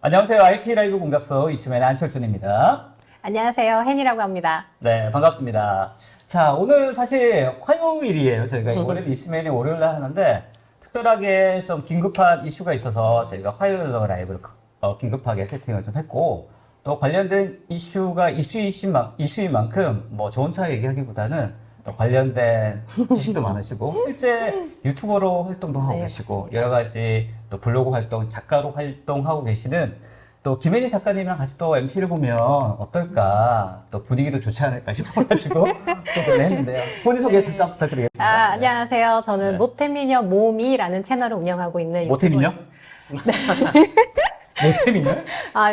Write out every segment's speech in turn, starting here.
안녕하세요. IT 라이브 공작소 이츠맨의 안철준입니다. 안녕하세요. 헨이라고 합니다. 네, 반갑습니다. 자, 오늘 사실 화요일이에요. 저희가 이번에도 이츠맨이 월요일 날 하는데 특별하게 좀 긴급한 이슈가 있어서 저희가 화요일 날 라이브를 긴급하게 세팅을 좀 했고 또 관련된 이슈가 이슈인 만큼 뭐 좋은 차 얘기하기보다는 또 관련된 지식도 많으시고 실제 유튜버로 활동도 하고 네, 계시고 맞습니다. 여러 가지 또 블로그 활동, 작가로 활동하고 계시는 또 김혜니 작가님이랑 같이 또 MC를 보면 어떨까 또 분위기도 좋지 않을까 싶어가지고 또 그래 했는데요. 본인 소개 잠깐 부탁드리겠습니다. 안녕하세요. 저는 네. 모태미녀 모미라는 채널을 운영하고 있는 모태민요? 모태민요?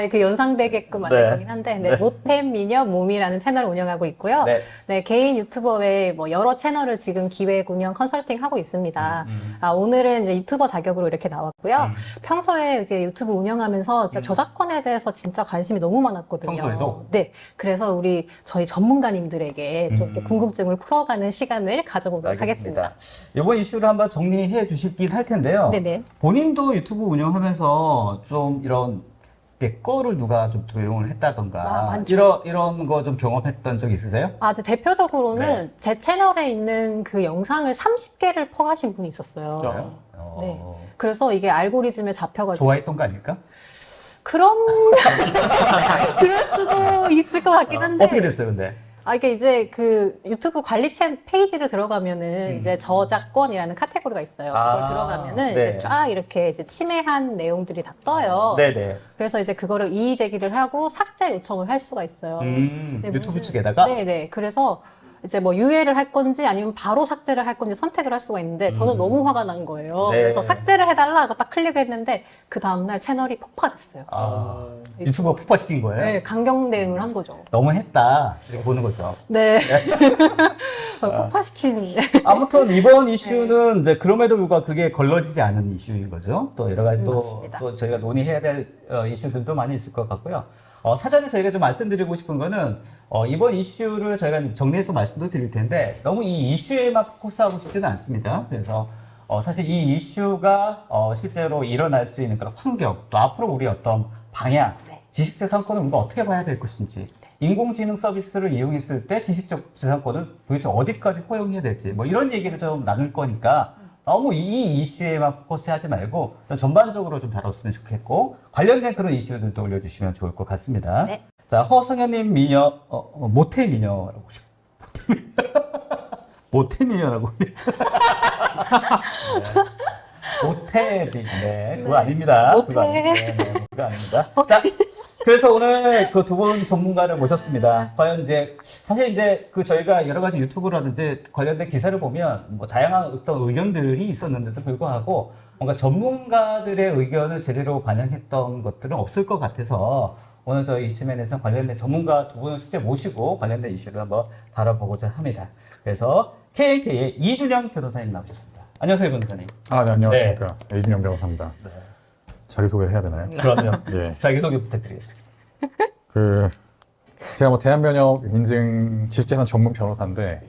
그 연상되게끔 만든 네. 거긴 한데, 네. 모태미녀 모미라는 채널을 운영하고 있고요. 네. 네, 개인 유튜버 외에 뭐 여러 채널을 지금 기획, 운영, 컨설팅 하고 있습니다. 오늘은 이제 유튜버 자격으로 이렇게 나왔고요. 평소에 이제 유튜브 운영하면서 진짜 저작권에 대해서 진짜 관심이 너무 많았거든요. 평소에도? 네. 그래서 저희 전문가님들에게 좀 이렇게 궁금증을 풀어가는 시간을 가져보도록 하겠습니다. 이번 이슈를 한번 정리해 주시긴 할 텐데요. 네네. 본인도 유튜브 운영하면서 좀 이런 내 거를 누가 좀 도용을 했다던가 많죠. 이런 거 좀 경험했던 적 있으세요? 이제 대표적으로는 네. 제 채널에 있는 그 영상을 30개를 퍼가신 분이 있었어요. 그래요? 네. 그래서 이게 알고리즘에 잡혀가지고. 좋아했던 거 아닐까? 그럼, 그럴 수도 있을 것 같긴 한데. 어떻게 됐어요, 근데? 이게 이제 그 유튜브 관리 페이지를 들어가면은 이제 저작권이라는 카테고리가 있어요. 그걸 네. 들어가면은 이제 쫙 이렇게 이제 침해한 내용들이 다 떠요. 네네. 그래서 이제 그거를 이의 제기를 하고 삭제 요청을 할 수가 있어요. 네, 유튜브 무슨- 측에다가? 네네. 그래서 이제 뭐 유예를 할 건지 아니면 바로 삭제를 할 건지 선택을 할 수가 있는데 저는 너무 화가 난 거예요. 네. 그래서 삭제를 해달라 하고 딱 클릭을 했는데 그 다음날 채널이 폭파됐어요. 유튜브가 폭파시킨 거예요? 네, 강경 대응을 한 거죠. 너무 했다. 이렇게 보는 거죠. 네. 폭파시킨. 아무튼 이번 이슈는 이제 그럼에도 불구하고 그게 걸러지지 않은 이슈인 거죠. 또 여러 가지 맞습니다. 또 저희가 논의해야 될 이슈들도 많이 있을 것 같고요. 사전에 저희가 좀 말씀드리고 싶은 거는 이번 이슈를 저희가 정리해서 말씀도 드릴 텐데 너무 이 이슈에만 포커스하고 싶지는 않습니다. 그래서 사실 이 이슈가 실제로 일어날 수 있는 그런 환경, 또 앞으로 우리 어떤 방향, 네. 지식재산권을 우리가 어떻게 봐야 될 것인지, 인공지능 서비스를 이용했을 때 지식적 재산권을 도대체 어디까지 허용해야 될지, 뭐 이런 얘기를 좀 나눌 거니까 너무 이 이슈에만 포커스하지 말고 좀 전반적으로 좀 다뤘으면 좋겠고 관련된 그런 이슈들도 올려주시면 좋을 것 같습니다. 네. 자, 허성현님 미녀, 모태미녀라고. 모태미녀라고. 모태비, 네, 그거 아닙니다. 모태. 그거 아닙니다. 네, 그거 아닙니다. 자, 그래서 오늘 그 두 분 전문가를 모셨습니다. 과연 이제, 사실 이제 그 저희가 여러 가지 유튜브라든지 관련된 기사를 보면 뭐 다양한 어떤 의견들이 있었는데도 불구하고 뭔가 전문가들의 의견을 제대로 반영했던 것들은 없을 것 같아서 오늘 저희 이츠맨에서 관련된 전문가 두 분을 실제 모시고 관련된 이슈를 한번 다뤄보고자 합니다. 그래서 KNK의 이준영 변호사님 나오셨습니다. 안녕하세요, 변호사님. 네, 안녕하십니까. 이준영 변호사입니다. 네. 자기소개를 해야 되나요? 그럼요. 예. 자기소개 부탁드리겠습니다. 제가 뭐 대한변협 인증 지식재산 전문 변호사인데,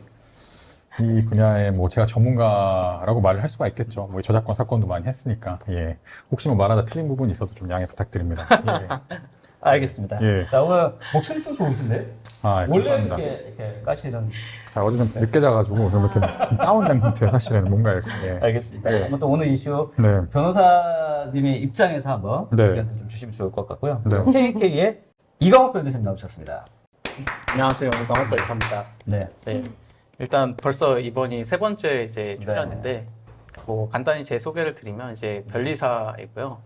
이 분야에 뭐 제가 전문가라고 말을 할 수가 있겠죠. 뭐 저작권 사건도 많이 했으니까. 예. 혹시 뭐 말하다 틀린 부분이 있어도 좀 양해 부탁드립니다. 예. 알겠습니다. 예. 자, 오늘 목소리 좀 좋으신데? 원래 감사합니다. 이렇게 까시는. 어제 좀 늦게 자가지고 좀 이렇게 좀 다운된 상태예요. 사실은 뭔가 이렇게. 예. 알겠습니다. 예. 아무튼 오늘 이슈 네. 변호사님의 입장에서 한번 네. 의견 좀 주시면 좋을 것 같고요. 네. KK의 이광욱 변호사님 나오셨습니다. 안녕하세요. 강원도 이사입니다. 네. 네. 일단 벌써 이번이 세 번째 이제 출연인데 뭐 간단히 제 소개를 드리면 이제 변리사이고요.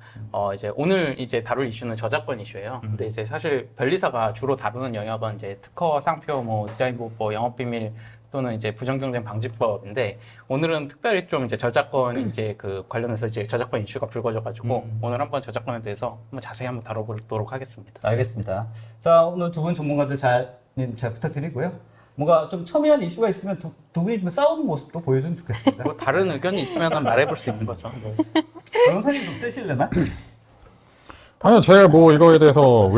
이제 오늘 이제 다룰 이슈는 저작권 이슈예요. 근데 이제 사실 변리사가 주로 다루는 영역은 이제 특허, 상표, 뭐 디자인보호, 영업비밀 또는 이제 부정경쟁 방지법인데 오늘은 특별히 좀 이제 저작권 이제 그 관련해서 이제 저작권 이슈가 불거져가지고 오늘 한번 저작권에 대해서 한번 자세히 한번 다뤄보도록 하겠습니다. 알겠습니다. 자, 오늘 두 분 전문가들 잘 부탁드리고요. 뭔가 좀 첨예한 이슈가 있으면 두 분이 좀 싸우는 모습도 보여주면 좋겠습니다. 뭐 다른 의견이 있으면 말해볼 수 있는 거죠. 변호사님 좀 세실래나? 아니요, 제가 뭐 이거에 대해서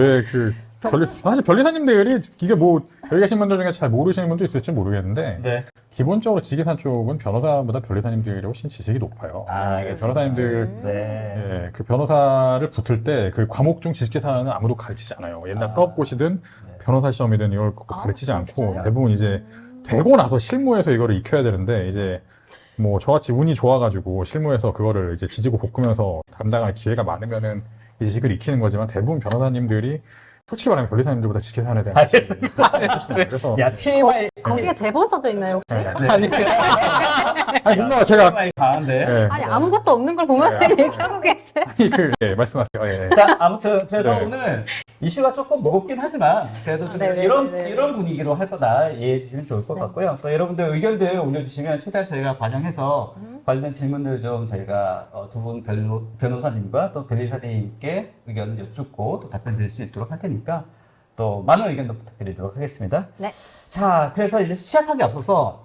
사실 변리사님들이 이게 뭐 여기 계신 분들 중에 잘 모르시는 분도 있을지 모르겠는데, 네. 기본적으로 지계산 쪽은 변호사보다 변리사님들이 훨씬 지식이 높아요. 아, 예, 알겠습니다. 변호사님들 네. 예, 그 변호사를 붙을 때 그 과목 중 지식계산은 아무도 가르치지 않아요. 옛날 사업고시든 변호사 시험이든 이걸 가르치지 않고 진짜요? 대부분 이제 되고 나서 실무에서 이거를 익혀야 되는데 이제 뭐 저같이 운이 좋아가지고 실무에서 그거를 이제 지지고 볶으면서 담당할 기회가 많으면은 이 지식을 익히는 거지만 대부분 변호사님들이 솔직히 말하면 변리사님들보다 지계산에 대한 지식이 없습니다. 그래서 야, TMI. 거기에 대본 써져 있나요, 혹시? 아니, 아니 뭔가 제가 TMI 강한데. 예, 아니, 아무것도 없는 걸 보면서 얘기하고 계세요. 예, 말씀하세요. 예. 자, 아무튼 그래서 네. 오늘 이슈가 조금 무겁긴 하지만 그래도 좀 네네네네. 이런 분위기로 할 거다 이해해 주시면 좋을 것 같고요. 또 여러분들 의견들 올려주시면 최대한 저희가 반영해서 관련된 질문들 좀 저희가 두 분 변호사님과 또 변리사님께 의견을 여쭙고 또 답변 드릴 수 있도록 할 테니까 또 많은 의견도 부탁드리도록 하겠습니다. 네. 자, 그래서 이제 시작하기 앞서서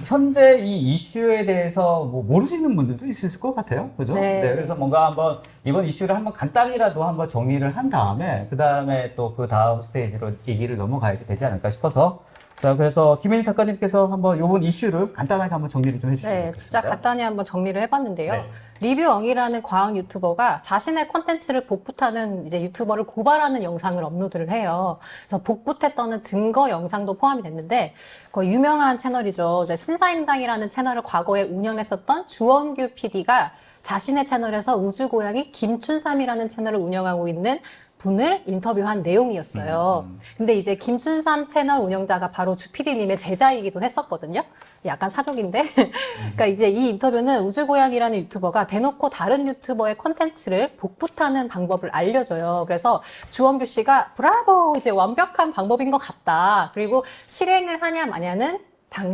현재 이 이슈에 대해서 뭐 모르시는 분들도 있을 것 같아요. 그죠? 네. 그래서 뭔가 한번 이번 이슈를 한번 간단히라도 한번 정리를 한 다음에 그 다음에 또 그 다음 스테이지로 얘기를 넘어가야 되지 않을까 싶어서 자, 그래서 김혜인 작가님께서 한번 이번 이슈를 간단하게 한번 정리를 좀 해주시면 네, 좋겠습니다. 진짜 간단히 한번 정리를 해봤는데요. 네. 리뷰엉이라는 과학 유튜버가 자신의 콘텐츠를 복붙하는 이제 유튜버를 고발하는 영상을 업로드를 해요. 그래서 복붙했다는 증거 영상도 포함이 됐는데, 거의 유명한 채널이죠. 이제 신사임당이라는 채널을 과거에 운영했었던 주원규 PD가 자신의 채널에서 우주고양이 김춘삼이라는 채널을 운영하고 있는 분을 인터뷰한 내용이었어요. 근데 이제 김춘삼 채널 운영자가 바로 주 PD님의 제자이기도 했었거든요. 약간 사족인데. 그러니까 이제 이 인터뷰는 우주고양이라는 유튜버가 대놓고 다른 유튜버의 콘텐츠를 복붙하는 방법을 알려줘요. 그래서 주원규 씨가 브라보! 이제 완벽한 방법인 것 같다. 그리고 실행을 하냐 마냐는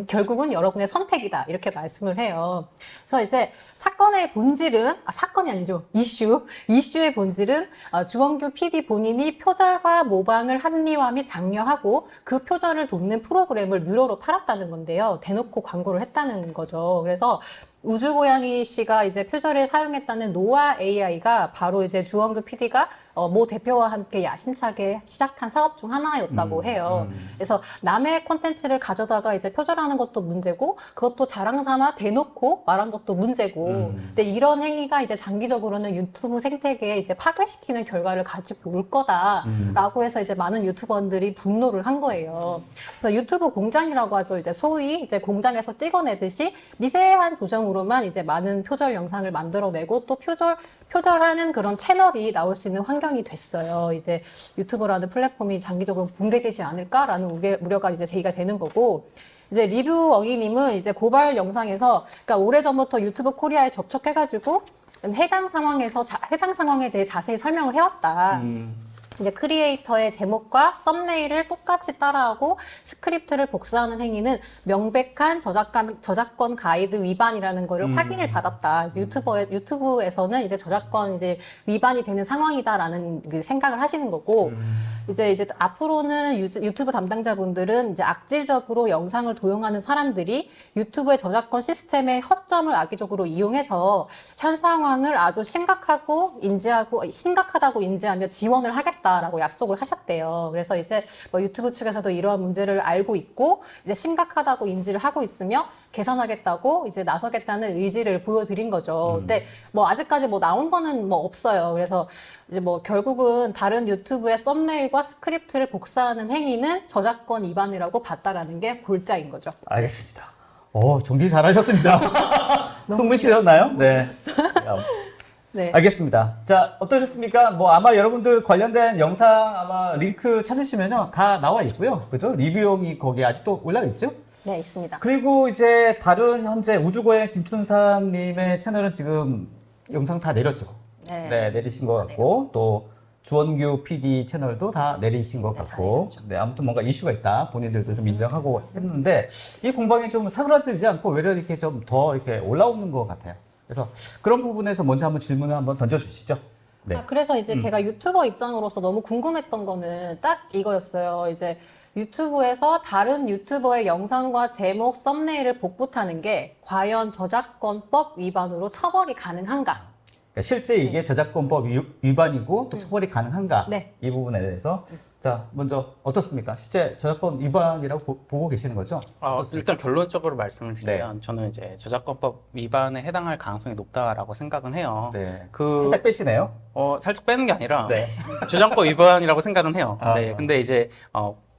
결국은 여러분의 선택이다. 이렇게 말씀을 해요. 그래서 이제 사건의 본질은, 사건이 아니죠. 이슈의 본질은 주원규 PD 본인이 표절과 모방을 합리화 및 장려하고 그 표절을 돕는 프로그램을 무료로 팔았다는 건데요. 대놓고 광고를 했다는 거죠. 그래서 우주고양이 씨가 이제 표절에 사용했다는 노아 AI가 바로 이제 주원규 PD가 모 대표와 함께 야심차게 시작한 사업 중 하나였다고 해요. 그래서 남의 콘텐츠를 가져다가 이제 표절하는 것도 문제고 그것도 자랑 삼아 대놓고 말한 것도 문제고 근데 이런 행위가 이제 장기적으로는 유튜브 생태계에 이제 파괴시키는 결과를 가지고 올 거다라고 해서 이제 많은 유튜버들이 분노를 한 거예요. 그래서 유튜브 공장이라고 하죠. 이제 소위 이제 공장에서 찍어내듯이 미세한 조정으로만 이제 많은 표절 영상을 만들어내고 또 표절하는 그런 채널이 나올 수 있는 환경이 됐어요. 이제 유튜브라는 플랫폼이 장기적으로 붕괴되지 않을까라는 우려가 이제 제기가 되는 거고, 이제 리뷰엉이님은 이제 고발 영상에서, 그러니까 오래전부터 유튜브 코리아에 접촉해가지고 해당 상황에 대해 자세히 설명을 해왔다. 이제 크리에이터의 제목과 썸네일을 똑같이 따라하고 스크립트를 복사하는 행위는 명백한 저작권 가이드 위반이라는 거를 확인을 받았다. 유튜브에서는 이제 저작권 이제 위반이 되는 상황이다라는 그 생각을 하시는 거고, 이제 앞으로는 유튜브 담당자분들은 이제 악질적으로 영상을 도용하는 사람들이 유튜브의 저작권 시스템의 허점을 악의적으로 이용해서 현 상황을 아주 심각하다고 인지하며 지원을 하겠다라고 약속을 하셨대요. 그래서 이제 뭐 유튜브 측에서도 이러한 문제를 알고 있고 이제 심각하다고 인지를 하고 있으며 개선하겠다고 이제 나서겠다는 의지를 보여드린 거죠. 근데 뭐 아직까지 뭐 나온 거는 뭐 없어요. 그래서 이제 뭐 결국은 다른 유튜브의 썸네일과 스크립트를 복사하는 행위는 저작권 위반이라고 봤다라는 게 골자인 거죠. 알겠습니다. 정리 잘하셨습니다. 숨을 쉬셨나요? 네. 네. 알겠습니다. 자, 어떠셨습니까? 뭐 아마 여러분들 관련된 영상 아마 링크 찾으시면요. 다 나와 있고요. 그죠? 리뷰용이 거기 아직도 올라가 있죠? 네, 있습니다. 그리고 이제 다른 현재 우주고의 김춘삼님의 채널은 지금 영상 다 내렸죠. 네, 내리신 것 같고 또 주원규 PD 채널도 다 내리신 것 같고 네, 아무튼 뭔가 이슈가 있다 본인들도 좀 인정하고 했는데 이 공방이 좀 사그라들지 않고 외려 이렇게 좀 더 이렇게 올라오는 것 같아요. 그래서 그런 부분에서 먼저 한번 질문을 한번 던져주시죠. 네. 그래서 이제 제가 유튜버 입장으로서 너무 궁금했던 거는 딱 이거였어요. 이제 유튜브에서 다른 유튜버의 영상과 제목, 썸네일을 복붙하는 게 과연 저작권법 위반으로 처벌이 가능한가? 그러니까 실제 이게 저작권법 위반이고 또 처벌이 가능한가? 네. 이 부분에 대해서 자, 먼저 어떻습니까? 실제 저작권 위반이라고 보고 계시는 거죠? 일단 결론적으로 말씀을 드리면 저는 이제 저작권법 위반에 해당할 가능성이 높다라고 생각은 해요. 네. 그 살짝 빼시네요. 살짝 빼는 게 아니라 네. 저작권 위반이라고 생각은 해요. 아. 네. 근데 이제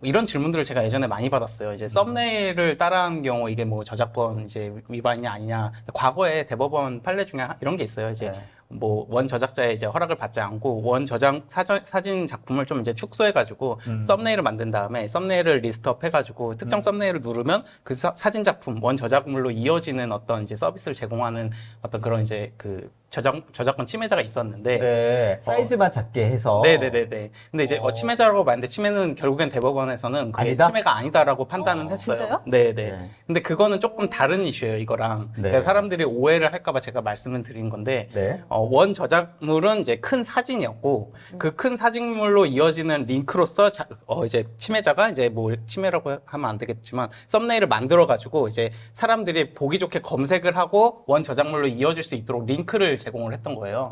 이런 질문들을 제가 예전에 많이 받았어요. 이제 썸네일을 따라한 경우 이게 뭐 저작권 이제 위반이냐 아니냐. 과거에 대법원 판례 중에 이런 게 있어요. 이제 네. 뭐 원 저작자의 이제 허락을 받지 않고 원 저장 사진 작품을 좀 이제 축소해가지고 썸네일을 만든 다음에 썸네일을 리스트업 해가지고 특정 썸네일을 누르면 그 사진 작품 원 저작물로 이어지는 어떤 이제 서비스를 제공하는 어떤 그런 이제 그 저작권 침해자가 있었는데 네. 사이즈만 작게 해서. 네네네네. 근데 이제 침해자라고 말했는데 침해는 결국엔 대법원에서는 그게 아니다? 침해가 아니다라고 판단은 했어요. 진짜요? 네네. 네. 근데 그거는 조금 다른 이슈예요, 이거랑. 네. 그러니까 사람들이 오해를 할까봐 제가 말씀을 드린 건데 네. 원 저작물은 이제 큰 사진이었고 그 큰 사진물로 이어지는 링크로서 이제 침해자가 이제 뭐 침해라고 하면 안 되겠지만 썸네일을 만들어 가지고 이제 사람들이 보기 좋게 검색을 하고 원 저작물로 이어질 수 있도록 링크를 제공을 했던 거예요.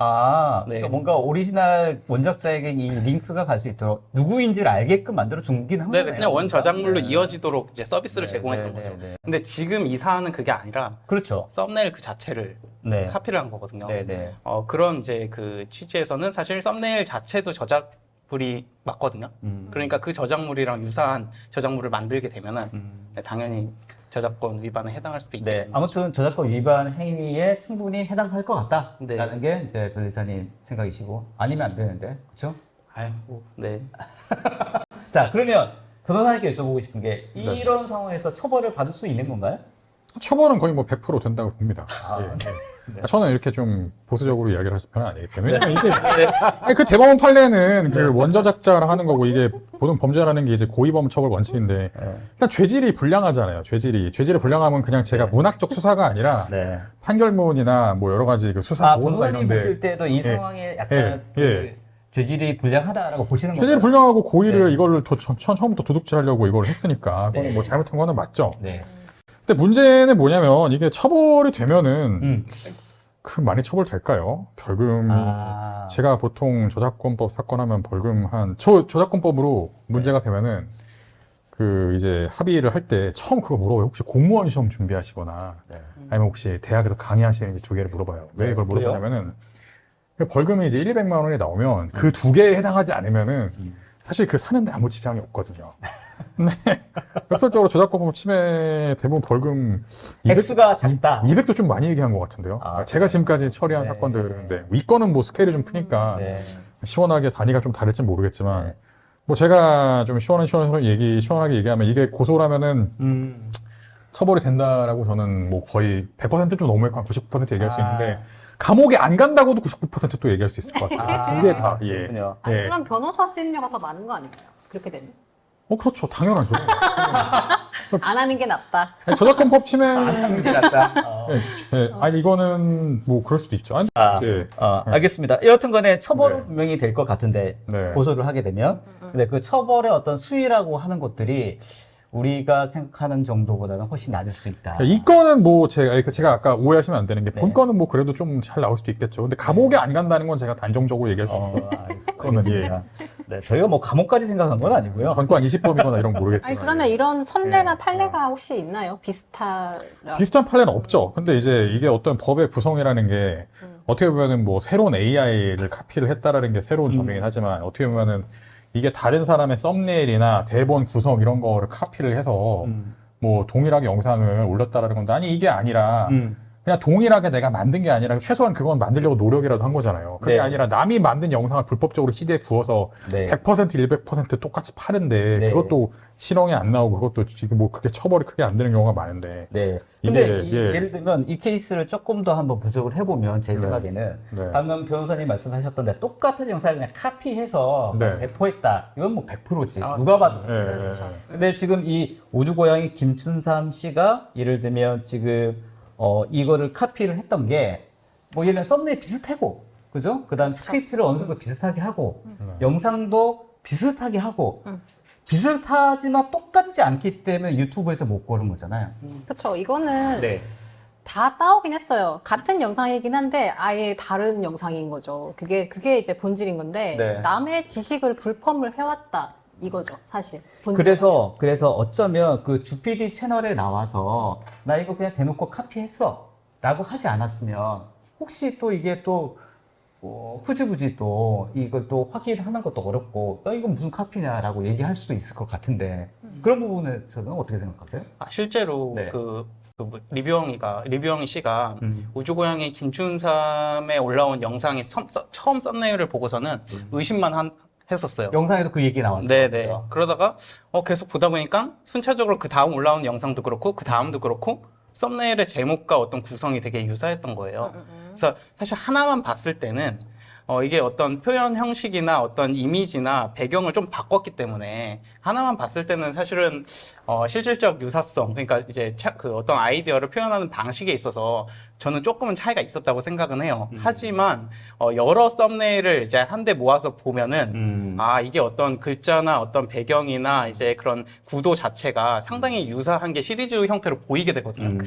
네. 네. 그러니까 뭔가 오리지널 원작자에게 이 링크가 갈 수 있도록 누구인지를 알게끔 만들어 주긴 한 거예요. 네, 그냥 원 저작물로 네. 이어지도록 이제 서비스를 네, 제공했던 네, 거죠. 네, 네. 근데 지금 이 사안은 그게 아니라 그렇죠. 썸네일 그 자체를 네. 카피를 한 거거든요. 네, 네. 그런 이제 그 취지에서는 사실 썸네일 자체도 저작물이 맞거든요. 그러니까 그 저작물이랑 유사한 저작물을 만들게 되면은 네, 당연히 저작권 위반에 해당할 수도 있게 네. 되는 거죠. 아무튼 저작권 위반 행위에 충분히 해당할 것 같다라는 네. 게 이제 변리사님 생각이시고 아니면 안 되는데 그렇죠? 네. 자, 그러면 변호사님께 여쭤보고 싶은 게 이런 상황에서 처벌을 받을 수 있는 건가요? 처벌은 거의 뭐 100% 된다고 봅니다. 예. 네. 저는 이렇게 좀 보수적으로 이야기를 하실 편은 아니기 때문에. 왜냐면 이게, 아니, 그 대법원 판례는 그 원저작자랑 하는 거고, 이게 보통 범죄라는 게 이제 고의범 처벌 원칙인데, 일단 죄질이 불량하잖아요. 죄질이 불량하면 그냥 제가 문학적 수사가 아니라 네. 판결문이나 뭐 여러 가지 그 수사 보호나 변호사님 이런데 보실 때도 이 상황에 약간 예. 그 죄질이 불량하다라고 보시는 죄질이 건가요? 불량하고 고의를 네. 이거를 처음부터 도둑질하려고 이걸 했으니까, 그거는 네. 뭐 잘못한 거는 맞죠. 네. 근데 문제는 뭐냐면 이게 처벌이 되면은 많이 처벌될까요? 벌금 제가 보통 저작권법 사건 하면 벌금 저작권법으로 문제가 되면은 그 이제 합의를 할 때 처음 그거 물어봐요. 혹시 공무원 시험 준비하시거나 네. 아니면 혹시 대학에서 강의하시는지 두 개를 물어봐요. 왜 이걸 그래요? 물어보냐면은 벌금이 이제 1,200만 원이 나오면 그 두 개에 해당하지 않으면은 사실 그 사는데 아무 지장이 없거든요. 네. 역설적으로 저작권법 침해 대부분 벌금 액수가 작다. 200도 좀 많이 얘기한 것 같은데요. 제가 지금까지 처리한 네. 사건들인데 이 건은 뭐 스케일이 좀 크니까 네. 시원하게 단위가 좀 다를지 모르겠지만 네. 뭐 제가 좀 시원하게 얘기하면 이게 고소라면은 처벌이 된다라고 저는 뭐 거의 100% 좀 넘을 한 90% 얘기할 수 있는데 감옥에 안 간다고도 99%또 얘기할 수 있을 것 같아요. 두 개 다. 예. 그렇군요. 아니, 예. 그럼 변호사 수임료가 더 많은 거 아닌가요? 그렇게 되면 그렇죠. 당연하죠. 안 하는 게 낫다. 아니, 저작권법 침해. 낫다. 예, 아니 이거는 뭐 그럴 수도 있죠. 아니, 예. 알겠습니다. 여튼 간에 처벌은 분명히 될 것 같은데 네. 고소를 하게 되면 근데 그 처벌의 어떤 수위라고 하는 것들이 우리가 생각하는 정도보다는 훨씬 낮을 수 있다. 이 건은 뭐 제가 아까 오해하시면 안 되는 게 네. 본 건은 뭐 그래도 좀 잘 나올 수도 있겠죠. 근데 감옥에 안 간다는 건 제가 단정적으로 얘기할 수 있어요. 그거는 예. 네, 저희가 뭐 감옥까지 생각한 건 아니고요. 전과 20범이거나 이런 거 모르겠지만. 아니 그러면 이런 선례나 판례가 혹시 있나요? 비슷한 비슷한 판례는 없죠. 근데 이제 이게 어떤 법의 구성이라는 게 어떻게 보면은 뭐 새로운 AI를 카피를 했다라는 게 새로운 점이긴 하지만 어떻게 보면은 이게 다른 사람의 썸네일이나 대본 구성 이런 거를 카피를 해서 뭐 동일하게 영상을 올렸다라는 건데 아니 이게 아니라 그냥 동일하게 내가 만든 게 아니라 최소한 그건 만들려고 노력이라도 한 거잖아요. 그게 네. 아니라 남이 만든 영상을 불법적으로 CD에 부어서 네. 100% 100% 똑같이 파는데 네. 그것도 실형이 안 나오고 그것도 지금 뭐 그렇게 처벌이 크게 안 되는 경우가 많은데 네. 이게, 근데 예. 예를 들면 이 케이스를 조금 더 한번 분석을 해보면 제 생각에는 네. 방금 변호사님 말씀하셨던 데 똑같은 영상을 그냥 카피해서 네. 배포했다. 이건 뭐 100%지. 누가 봐도. 예, 그렇죠. 근데 지금 이 우주고양이 김춘삼 씨가 예를 들면 지금 이거를 카피를 했던 게 뭐 얘는 썸네일 비슷하고 그죠? 그다음 스크립트를 어느 정도 비슷하게 하고 영상도 비슷하게 하고 비슷하지만 똑같지 않기 때문에 유튜브에서 못 고른 거잖아요. 그렇죠. 이거는 네. 다 따오긴 했어요. 같은 영상이긴 한데 아예 다른 영상인 거죠. 그게 이제 본질인 건데 네. 남의 지식을 불펌을 해왔다. 이거죠, 사실. 본질은. 그래서 어쩌면 그 주PD 채널에 나와서 나 이거 그냥 대놓고 카피했어 라고 하지 않았으면 혹시 또 이게 또 흐지부지 또 이걸 또 확인하는 것도 어렵고 이건 무슨 카피냐라고 얘기할 수도 있을 것 같은데 그런 부분에서는 어떻게 생각하세요? 실제로 네. 뭐 리뷰영이 씨가 우주고양이 김춘삼에 올라온 영상이 처음 썸네일을 보고서는 의심만 했었어요. 영상에도 그 얘기 나왔죠. 네네. 그죠? 그러다가 계속 보다 보니까 순차적으로 그 다음 올라오는 영상도 그렇고 그 다음도 그렇고 썸네일의 제목과 어떤 구성이 되게 유사했던 거예요. 그래서 사실 하나만 봤을 때는 이게 어떤 표현 형식이나 어떤 이미지나 배경을 좀 바꿨기 때문에 하나만 봤을 때는 사실은 실질적 유사성, 그러니까 이제 그 어떤 아이디어를 표현하는 방식에 있어서 저는 조금은 차이가 있었다고 생각은 해요. 하지만 여러 썸네일을 이제 한데 모아서 보면은 이게 어떤 글자나 어떤 배경이나 이제 그런 구도 자체가 상당히 유사한 게 시리즈 형태로 보이게 되거든요.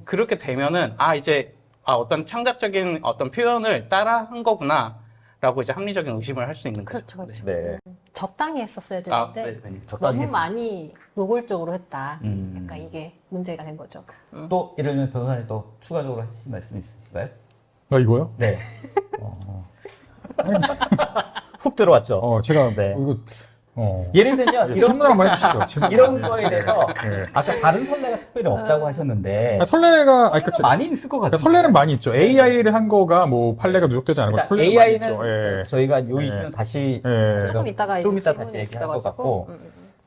그렇게 되면은 이제 어떤 창작적인 어떤 표현을 따라한 거구나라고 이제 합리적인 의심을 할 수 있는 거죠. 그렇죠. 네. 적당히 했었어야 되는데 적당히 너무 했어요. 많이 노골적으로 했다. 음. 약간 이게 문제가 된 거죠. 또 예를 들면 변호사님 또 추가적으로 하실 말씀 있으신가요? 이거요? 네. 훅 들어왔죠. 제가 네. 이거 예를 들면 질문 한번 해주시죠. 질문. 이런 거에 대해서 네. 아까 다른 설레가 특별히 없다고 하셨는데 설레가 그쵸. 많이 있을 것 같아요. 설레는 많이 있죠. AI를 한 거가 뭐 판례가 누적되지 않은 거 일단 설레는 많이 있죠. AI는 예. 저희가 요 이슈는 다시 예. 조금 이따가 좀 이제 이따 다시 질문이 얘기할 것 있어가지고. 같고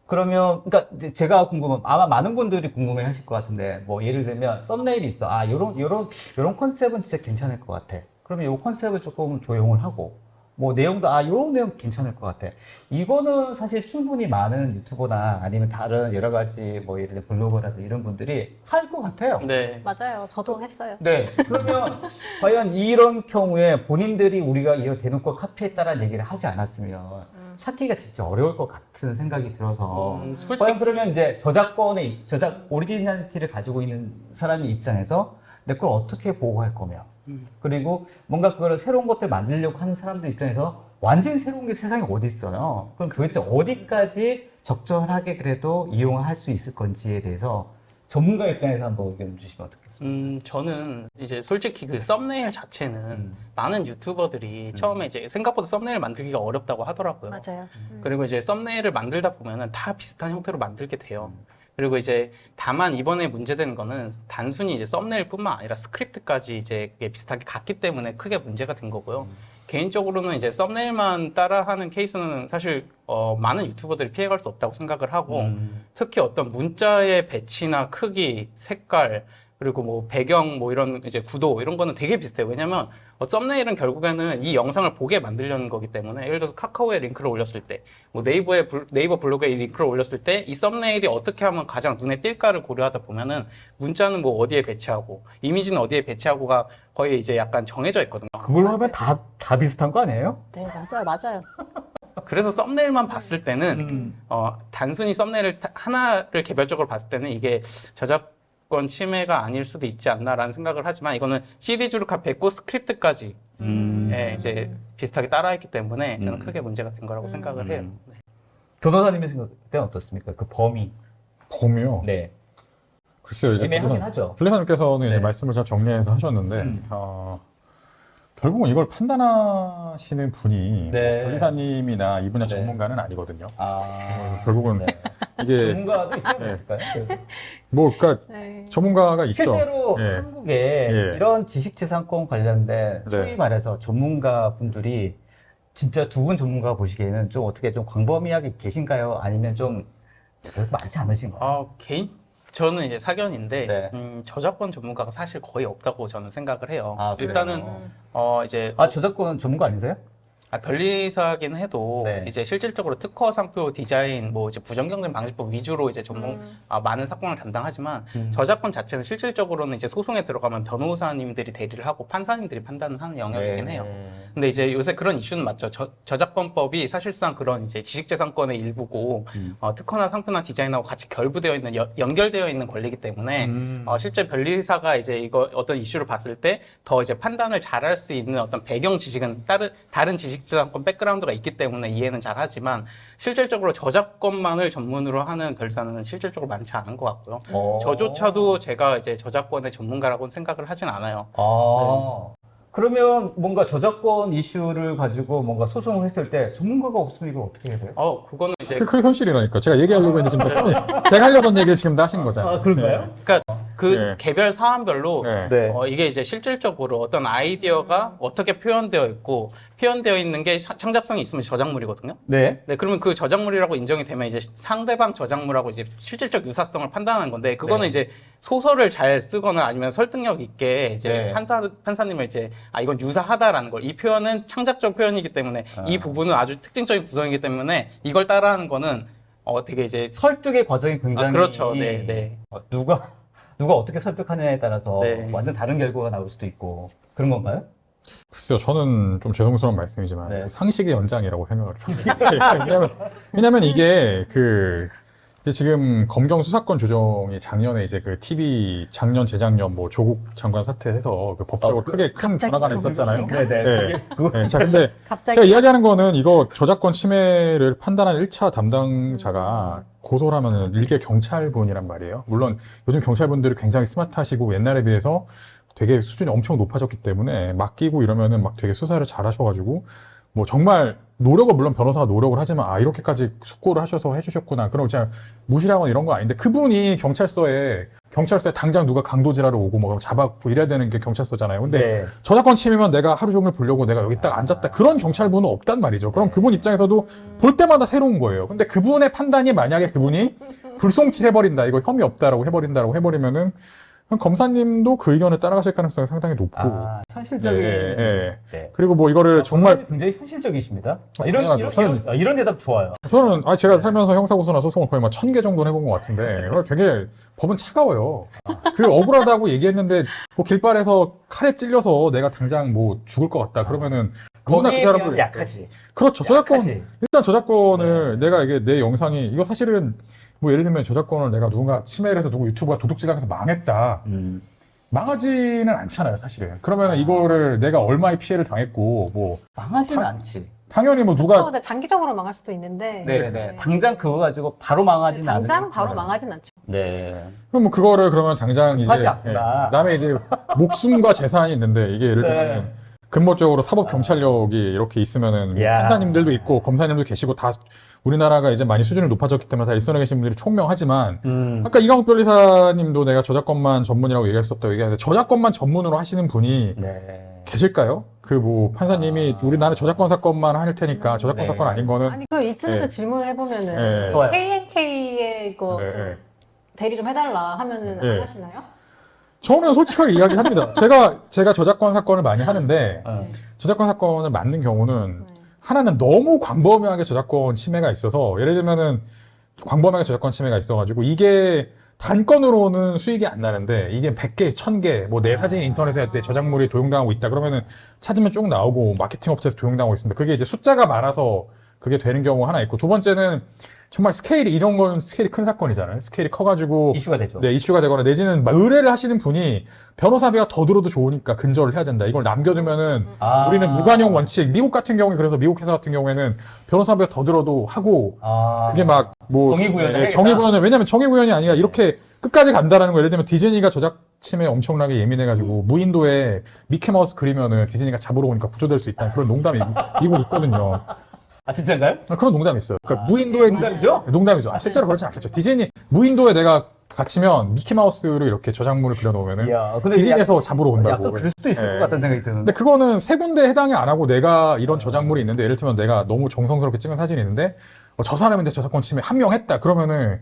그러면 그러니까 이제 제가 아마 많은 분들이 궁금해하실 것 같은데 뭐 예를 들면 썸네일이 있어 요런 컨셉은 진짜 괜찮을 것 같아. 그러면 요 컨셉을 조금 조용을 하고 뭐 내용도 요런 내용 괜찮을 것 같아. 이거는 사실 충분히 많은 유튜버나 아니면 다른 여러 가지 뭐 예를 들어 블로거라든지 이런 분들이 할 것 같아요. 네. 맞아요. 저도 했어요. 네. 그러면 과연 이런 경우에 본인들이 우리가 이거 대놓고 카피했다라는 얘기를 하지 않았으면 찾기가 진짜 어려울 것 같은 생각이 들어서 솔직히 과연 그러면 이제 저작 오리지널리티를 가지고 있는 사람의 입장에서 내 걸 어떻게 보호할 거며 그리고 뭔가 그걸 새로운 것들 만들려고 하는 사람들 입장에서 완전히 새로운 게 세상에 어디 있어요. 그럼 도대체 어디까지 적절하게 그래도 이용할 수 있을 건지에 대해서 전문가 입장에서 한번 의견 주시면 어떻겠습니까? 저는 이제 솔직히 그 썸네일 자체는 많은 유튜버들이 처음에 이제 생각보다 썸네일 만들기가 어렵다고 하더라고요. 맞아요. 그리고 이제 썸네일을 만들다 보면은 다 비슷한 형태로 만들게 돼요. 그리고 이제 다만 이번에 문제된 거는 단순히 이제 썸네일뿐만 아니라 스크립트까지 이제 그게 비슷하게 갔기 때문에 크게 문제가 된 거고요. 개인적으로는 이제 썸네일만 따라하는 케이스는 사실 많은 유튜버들이 피해갈 수 없다고 생각을 하고 특히 어떤 문자의 배치나 크기, 색깔 그리고 뭐 배경 뭐 이런 이제 구도 이런 거는 되게 비슷해요. 왜냐면 썸네일은 결국에는 이 영상을 보게 만들려는 거기 때문에 예를 들어서 카카오에 링크를 올렸을 때, 뭐 네이버 블로그에 이 링크를 올렸을 때 이 썸네일이 어떻게 하면 가장 눈에 띌까를 고려하다 보면은 문자는 뭐 어디에 배치하고 이미지는 어디에 배치하고가 거의 이제 약간 정해져 있거든요. 그걸로 하면 다 비슷한 거 아니에요? 네, 맞아요. 그래서 썸네일만 봤을 때는 단순히 썸네일 하나를 개별적으로 봤을 때는 이게 저작권 침해가 아닐 수도 있지 않나라는 생각을 하지만 이거는 시리즈로 카피했고 스크립트까지 이제 비슷하게 따라했기 때문에 저는 크게 문제가 된 거라고 생각을 해요. 네. 변호사님의 생각 때는 어떻습니까? 그 범위요. 네. 글쎄요. 이제 애매하긴 하죠. 플레이사님께서는 이제 네. 말씀을 잘 정리해서 하셨는데 결국은 이걸 판단하시는 분이 네. 변리사님이나 이 분야 네. 전문가는 아니거든요. 네. 결국은 이게 전문가도 있지 네. 않을까요? 뭐 그러니까 네. 전문가가 있죠. 실제로 예. 한국에 예. 이런 지식재산권 관련된 네. 소위 말해서 전문가 분들이 진짜 두 분 전문가 보시기에는 좀 어떻게 좀 광범위하게 계신가요? 아니면 좀 그렇게 많지 않으신가요? 저는 이제 사견인데 네. 저작권 전문가가 사실 거의 없다고 저는 생각을 해요. 아, 그래요? 일단은 이제 저작권 전문가 아니세요? 변리사긴 해도 네. 이제 실질적으로 특허 상표 디자인 뭐 이제 부정경쟁 방지법 위주로 이제 많은 사건을 담당하지만 저작권 자체는 실질적으로는 이제 소송에 들어가면 변호사님들이 대리를 하고 판사님들이 판단을 하는 영역이긴 네. 해요. 근데 이제 요새 그런 이슈는 맞죠. 저작권법이 사실상 그런 이제 지식재산권의 일부고 특허나 상표나 디자인하고 같이 결부되어 있는 연결되어 있는 권리이기 때문에 실제 변리사가 이제 이거 어떤 이슈를 봤을 때 더 이제 판단을 잘할 수 있는 어떤 배경 지식은 다른 지식 주식지상권 백그라운드가 있기 때문에 이해는 잘 하지만 실질적으로 저작권만을 전문으로 하는 별사는 실질적으로 많지 않은 것 같고요. 저조차도 제가 이제 저작권의 전문가라고는 생각을 하진 않아요. 그러면 뭔가 저작권 이슈를 가지고 뭔가 소송을 했을 때 전문가가 없으면 이걸 어떻게 해야 돼요? 그거는 이제 그게 현실이라니까. 제가 얘기하려고 했는데 지금 제가 하려던 얘기를 지금 다 하신 거잖아요. 그런가요? 그러니까 그 네. 개별 사안별로 네. 이게 이제 실질적으로 어떤 아이디어가 어떻게 표현되어 있고 표현되어 있는 게 창작성이 있으면 저작물이거든요. 네. 네, 그러면 그 저작물이라고 인정이 되면 이제 상대방 저작물하고 이제 실질적 유사성을 판단하는 건데 그거는 네. 이제 소설을 잘 쓰거나 아니면 설득력 있게 이제 네. 판사님을 이제 이건 유사하다라는 걸 이 표현은 창작적 표현이기 때문에 이 부분은 아주 특징적인 구성이기 때문에 이걸 따라하는 거는 되게 이제 설득의 과정이 굉장히 그렇죠. 네, 네. 누가 어떻게 설득하냐에 따라서 네. 완전 다른 결과가 나올 수도 있고 그런 건가요? 글쎄요, 저는 좀 죄송스러운 말씀이지만 네. 상식의 연장이라고 생각을 해요. 왜냐면 이게 이제 지금 검경 수사권 조정이 작년에 이제 그 TV 작년 재작년 뭐 조국 장관 사태해서 그 법적으로 크게 큰 갑자기 변화가 조국 있었잖아요. 씨가? 네네. 네. 자, 근데 갑자기 제가 이야기하는 거는 이거 저작권 침해를 판단한 1차 담당자가 고소를 하면은 일개 경찰분이란 말이에요. 물론 요즘 경찰분들이 굉장히 스마트하시고 옛날에 비해서 되게 수준이 엄청 높아졌기 때문에 맡기고 이러면은 막 되게 수사를 잘 하셔가지고 뭐 정말 노력을 물론 변호사가 노력을 하지만 이렇게까지 숙고를 하셔서 해주셨구나. 그럼 그냥 무시하거나 이런 거 아닌데 그분이 경찰서에 당장 누가 강도질하러 오고 뭐 잡았고 이래야 되는 게 경찰서잖아요. 근데 네. 저작권 침해면 내가 하루 종일 보려고 내가 여기 딱 앉았다. 그런 경찰분은 없단 말이죠. 그럼 그분 입장에서도 볼 때마다 새로운 거예요. 근데 그분의 판단이 만약에 그분이 불송치 해버린다. 이거 혐의 없다라고 해버리면은 검사님도 그 의견을 따라가실 가능성이 상당히 높고. 현실적인. 네. 그리고 뭐 이거를 정말 굉장히 현실적이십니다. 당연하죠. 이런 대답 좋아요. 저는 제가 살면서 형사고소나 소송을 거의 막 1000개 정도는 해본 것 같은데 되게 법은 차가워요. 그 억울하다고 얘기했는데 뭐 길바에서 칼에 찔려서 내가 당장 뭐 죽을 것 같다 그러면은 누구나 거기에 그 사람을 비하면 약하지. 그렇죠. 약하지. 일단 저작권을 내가 이게 내 영상이 이거 사실은 뭐 예를 들면 저작권을 내가 누군가 침해를 해서 누구 유튜브가 도둑질당해서 망했다. 망하지는 않잖아요, 사실은. 그러면 이거를 내가 얼마의 피해를 당했고 뭐 망하지는 않지. 당연히 뭐 그렇죠. 누가 근데 장기적으로 망할 수도 있는데 네네. 당장 그거 가지고 바로 망하지는 않는. 당장 바로 망하진 않죠. 네. 그럼 뭐 그거를 그러면 당장 이제 급하지 않구나. 남의 이제 목숨과 재산이 있는데 이게 예를 들면 네. 근본적으로 사법 경찰력이 이렇게 있으면은 뭐 야. 판사님들도 있고 검사님도 계시고 다 우리나라가 이제 많이 수준이 높아졌기 때문에 다 일선에 계신 분들이 총명하지만 아까 이강욱 변리사님도 내가 저작권만 전문이라고 얘기했었다고 얘기하는데 저작권만 전문으로 하시는 분이 네. 계실까요? 그 뭐 판사님이 우리나라 저작권 사건만 할 테니까 저작권 네. 사건 아닌 거는 아니 그럼 이쯤에서 네. 질문을 해보면은 네. 좋아요. KNK의 그 네, 좀 네. 대리 좀 해달라 하면은 네. 안 하시나요? 저는 솔직하게 이야기합니다. 제가 저작권 사건을 많이 하는데 저작권 사건을 맡는 경우는 하나는 너무 광범위하게 저작권 침해가 있어서 예를 들면은 광범위하게 저작권 침해가 있어가지고 이게 단건으로는 수익이 안 나는데 이게 100개, 1000개, 뭐 내 사진이 인터넷에 할 때 저작물이 도용당하고 있다 그러면은 찾으면 쭉 나오고 마케팅 업체에서 도용당하고 있습니다. 그게 이제 숫자가 많아서 그게 되는 경우가 하나 있고 두 번째는 정말 이런 건 스케일이 큰 사건이잖아요. 스케일이 커가지고 이슈가 되죠. 네, 이슈가 되거나 내지는 막 의뢰를 하시는 분이 변호사비가 더 들어도 좋으니까 근절을 해야 된다. 이걸 남겨두면은 우리는 무관용 원칙, 미국 같은 경우에 그래서 미국 회사 같은 경우에는 변호사비가 더 들어도 하고 그게 막 뭐 정의구현을 해야겠다. 정의구현을 왜냐면 정의구현이 아니라 이렇게 끝까지 간다라는 거 예를 들면 디즈니가 저작 침해에 엄청나게 예민해가지고 무인도에 미키마우스 그리면은 디즈니가 잡으러 오니까 구조될 수 있다는 그런 농담이 미국 있거든요. 진짜인가요? 그런 농담이 있어요. 그러니까 무인도에 농담이죠? 농담이죠. 실제로 그렇진 않겠죠. 디즈니 무인도에 내가 갇히면 미키마우스로 이렇게 저작물을 그려놓으면은 이야, 근데 디즈니에서 잡으러 온다고. 약간 그럴 수도 있을 것 같다는 생각이 드는데. 근데 그거는 세 군데 해당이 안 하고 내가 이런 저작물이 있는데 예를 들면 내가 너무 정성스럽게 찍은 사진이 있는데 저 사람인데 저작권 침해 함명했다 그러면은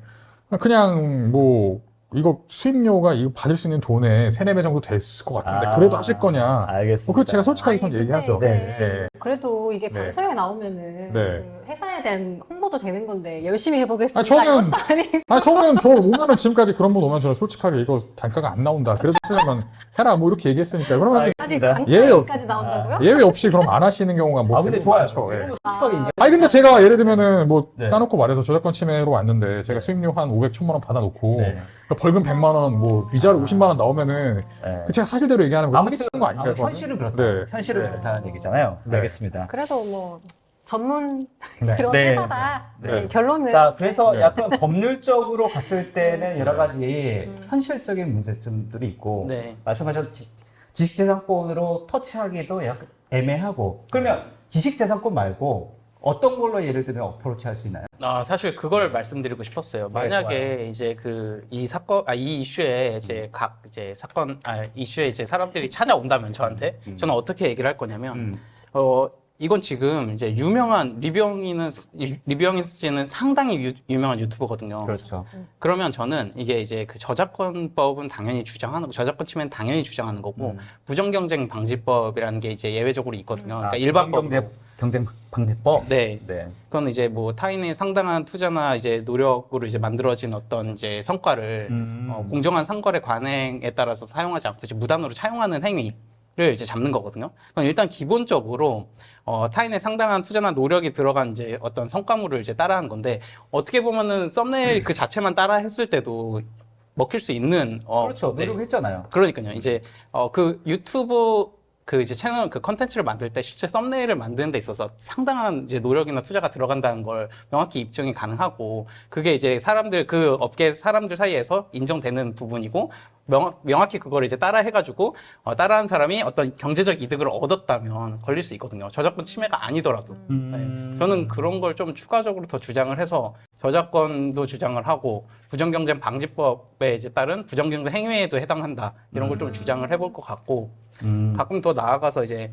그냥 뭐 이거 수입료가 이거 받을 수 있는 돈의 3-4배 정도 됐을 것 같은데 그래도 하실 거냐. 알겠습니다. 그거 제가 솔직하게 아니, 근데 얘기하죠. 이제 네. 그래도 이게 네. 방송에 나오면은 네. 그 회사에 대한 홍보 홍보도 되는 건데 열심히 해보겠습니다. 저는- 이것도 아니고. 저는 저 오면은 지금까지 그런 분 오면 저는 솔직하게 이거 단가가 안 나온다. 그래도 쓰려면 해라 뭐 이렇게 얘기했으니까 그러면 아니 알겠습니다. 강가까지 나온다고요? 예외 없이 그럼 안 하시는 경우가 뭐 근데 대부분 좋아요. 많죠. 예. 이런 거 솔직하게 인정. 아니 근데 제가 예를 들면은 뭐 네. 까놓고 말해서 저작권 침해로 왔는데 제가 네. 수익료 한 500, 1000만 원 받아놓고 네. 그러니까 벌금 100만 원, 뭐 위자료 50만 원 나오면은 네. 그 제가 사실대로 얘기하는 거 아무튼 사기치는 거 아닌가요? 그거는? 현실은 그렇다. 네. 현실은 그렇다는 얘기잖아요. 네. 알겠습니다. 그래서 뭐 전문 네. 그런 네. 회사다. 네. 네, 결론은 자, 그래서 네. 약간 법률적으로 봤을 때는 여러 가지 음. 현실적인 문제점들이 있고 네. 말씀하신 지식재산권으로 터치하기도 약간 애매하고 그러면 지식재산권 말고 어떤 걸로 예를 들면 어프로치 할 수 있나요? 사실 그걸 말씀드리고 싶었어요. 만약에 이제 이 사건, 이 이슈에 이제 각 이제 사건, 이슈에 이제 사람들이 찾아온다면 저한테 저는 어떻게 얘기를 할 거냐면, 이건 지금 이제 유명한 리뷰영이 씨는 상당히 유명한 유튜버거든요. 그렇죠. 그러면 저는 이게 이제 그 저작권법은 당연히 주장하는 거, 저작권 침해는 당연히 주장하는 거고, 부정경쟁 방지법이라는 게 이제 예외적으로 있거든요. 그러니까 일반 경쟁 방지법. 네. 네. 그건 이제 뭐 타인의 상당한 투자나 이제 노력으로 이제 만들어진 어떤 이제 성과를 공정한 상거래 관행에 따라서 사용하지 않고 이제 무단으로 차용하는 행위를 이제 잡는 거거든요. 그럼 일단 기본적으로 타인의 상당한 투자나 노력이 들어간 이제 어떤 성과물을 이제 따라한 건데 어떻게 보면은 썸네일 그 자체만 따라 했을 때도 먹힐 수 있는 그렇죠. 네. 노력했잖아요. 그러니까요. 이제 그 유튜브 그 이제 채널 그 컨텐츠를 만들 때 실제 썸네일을 만드는 데 있어서 상당한 이제 노력이나 투자가 들어간다는 걸 명확히 입증이 가능하고 그게 이제 그 업계 사람들 사이에서 인정되는 부분이고 명확히 그걸 이제 따라 해가지고 따라한 사람이 어떤 경제적 이득을 얻었다면 걸릴 수 있거든요. 저작권 침해가 아니더라도. 네. 저는 그런 걸 좀 추가적으로 더 주장을 해서 저작권도 주장을 하고 부정경쟁 방지법에 이제 따른 부정경쟁 행위에도 해당한다 이런 걸 좀 주장을 해볼 것 같고 가끔 더 나아가서 이제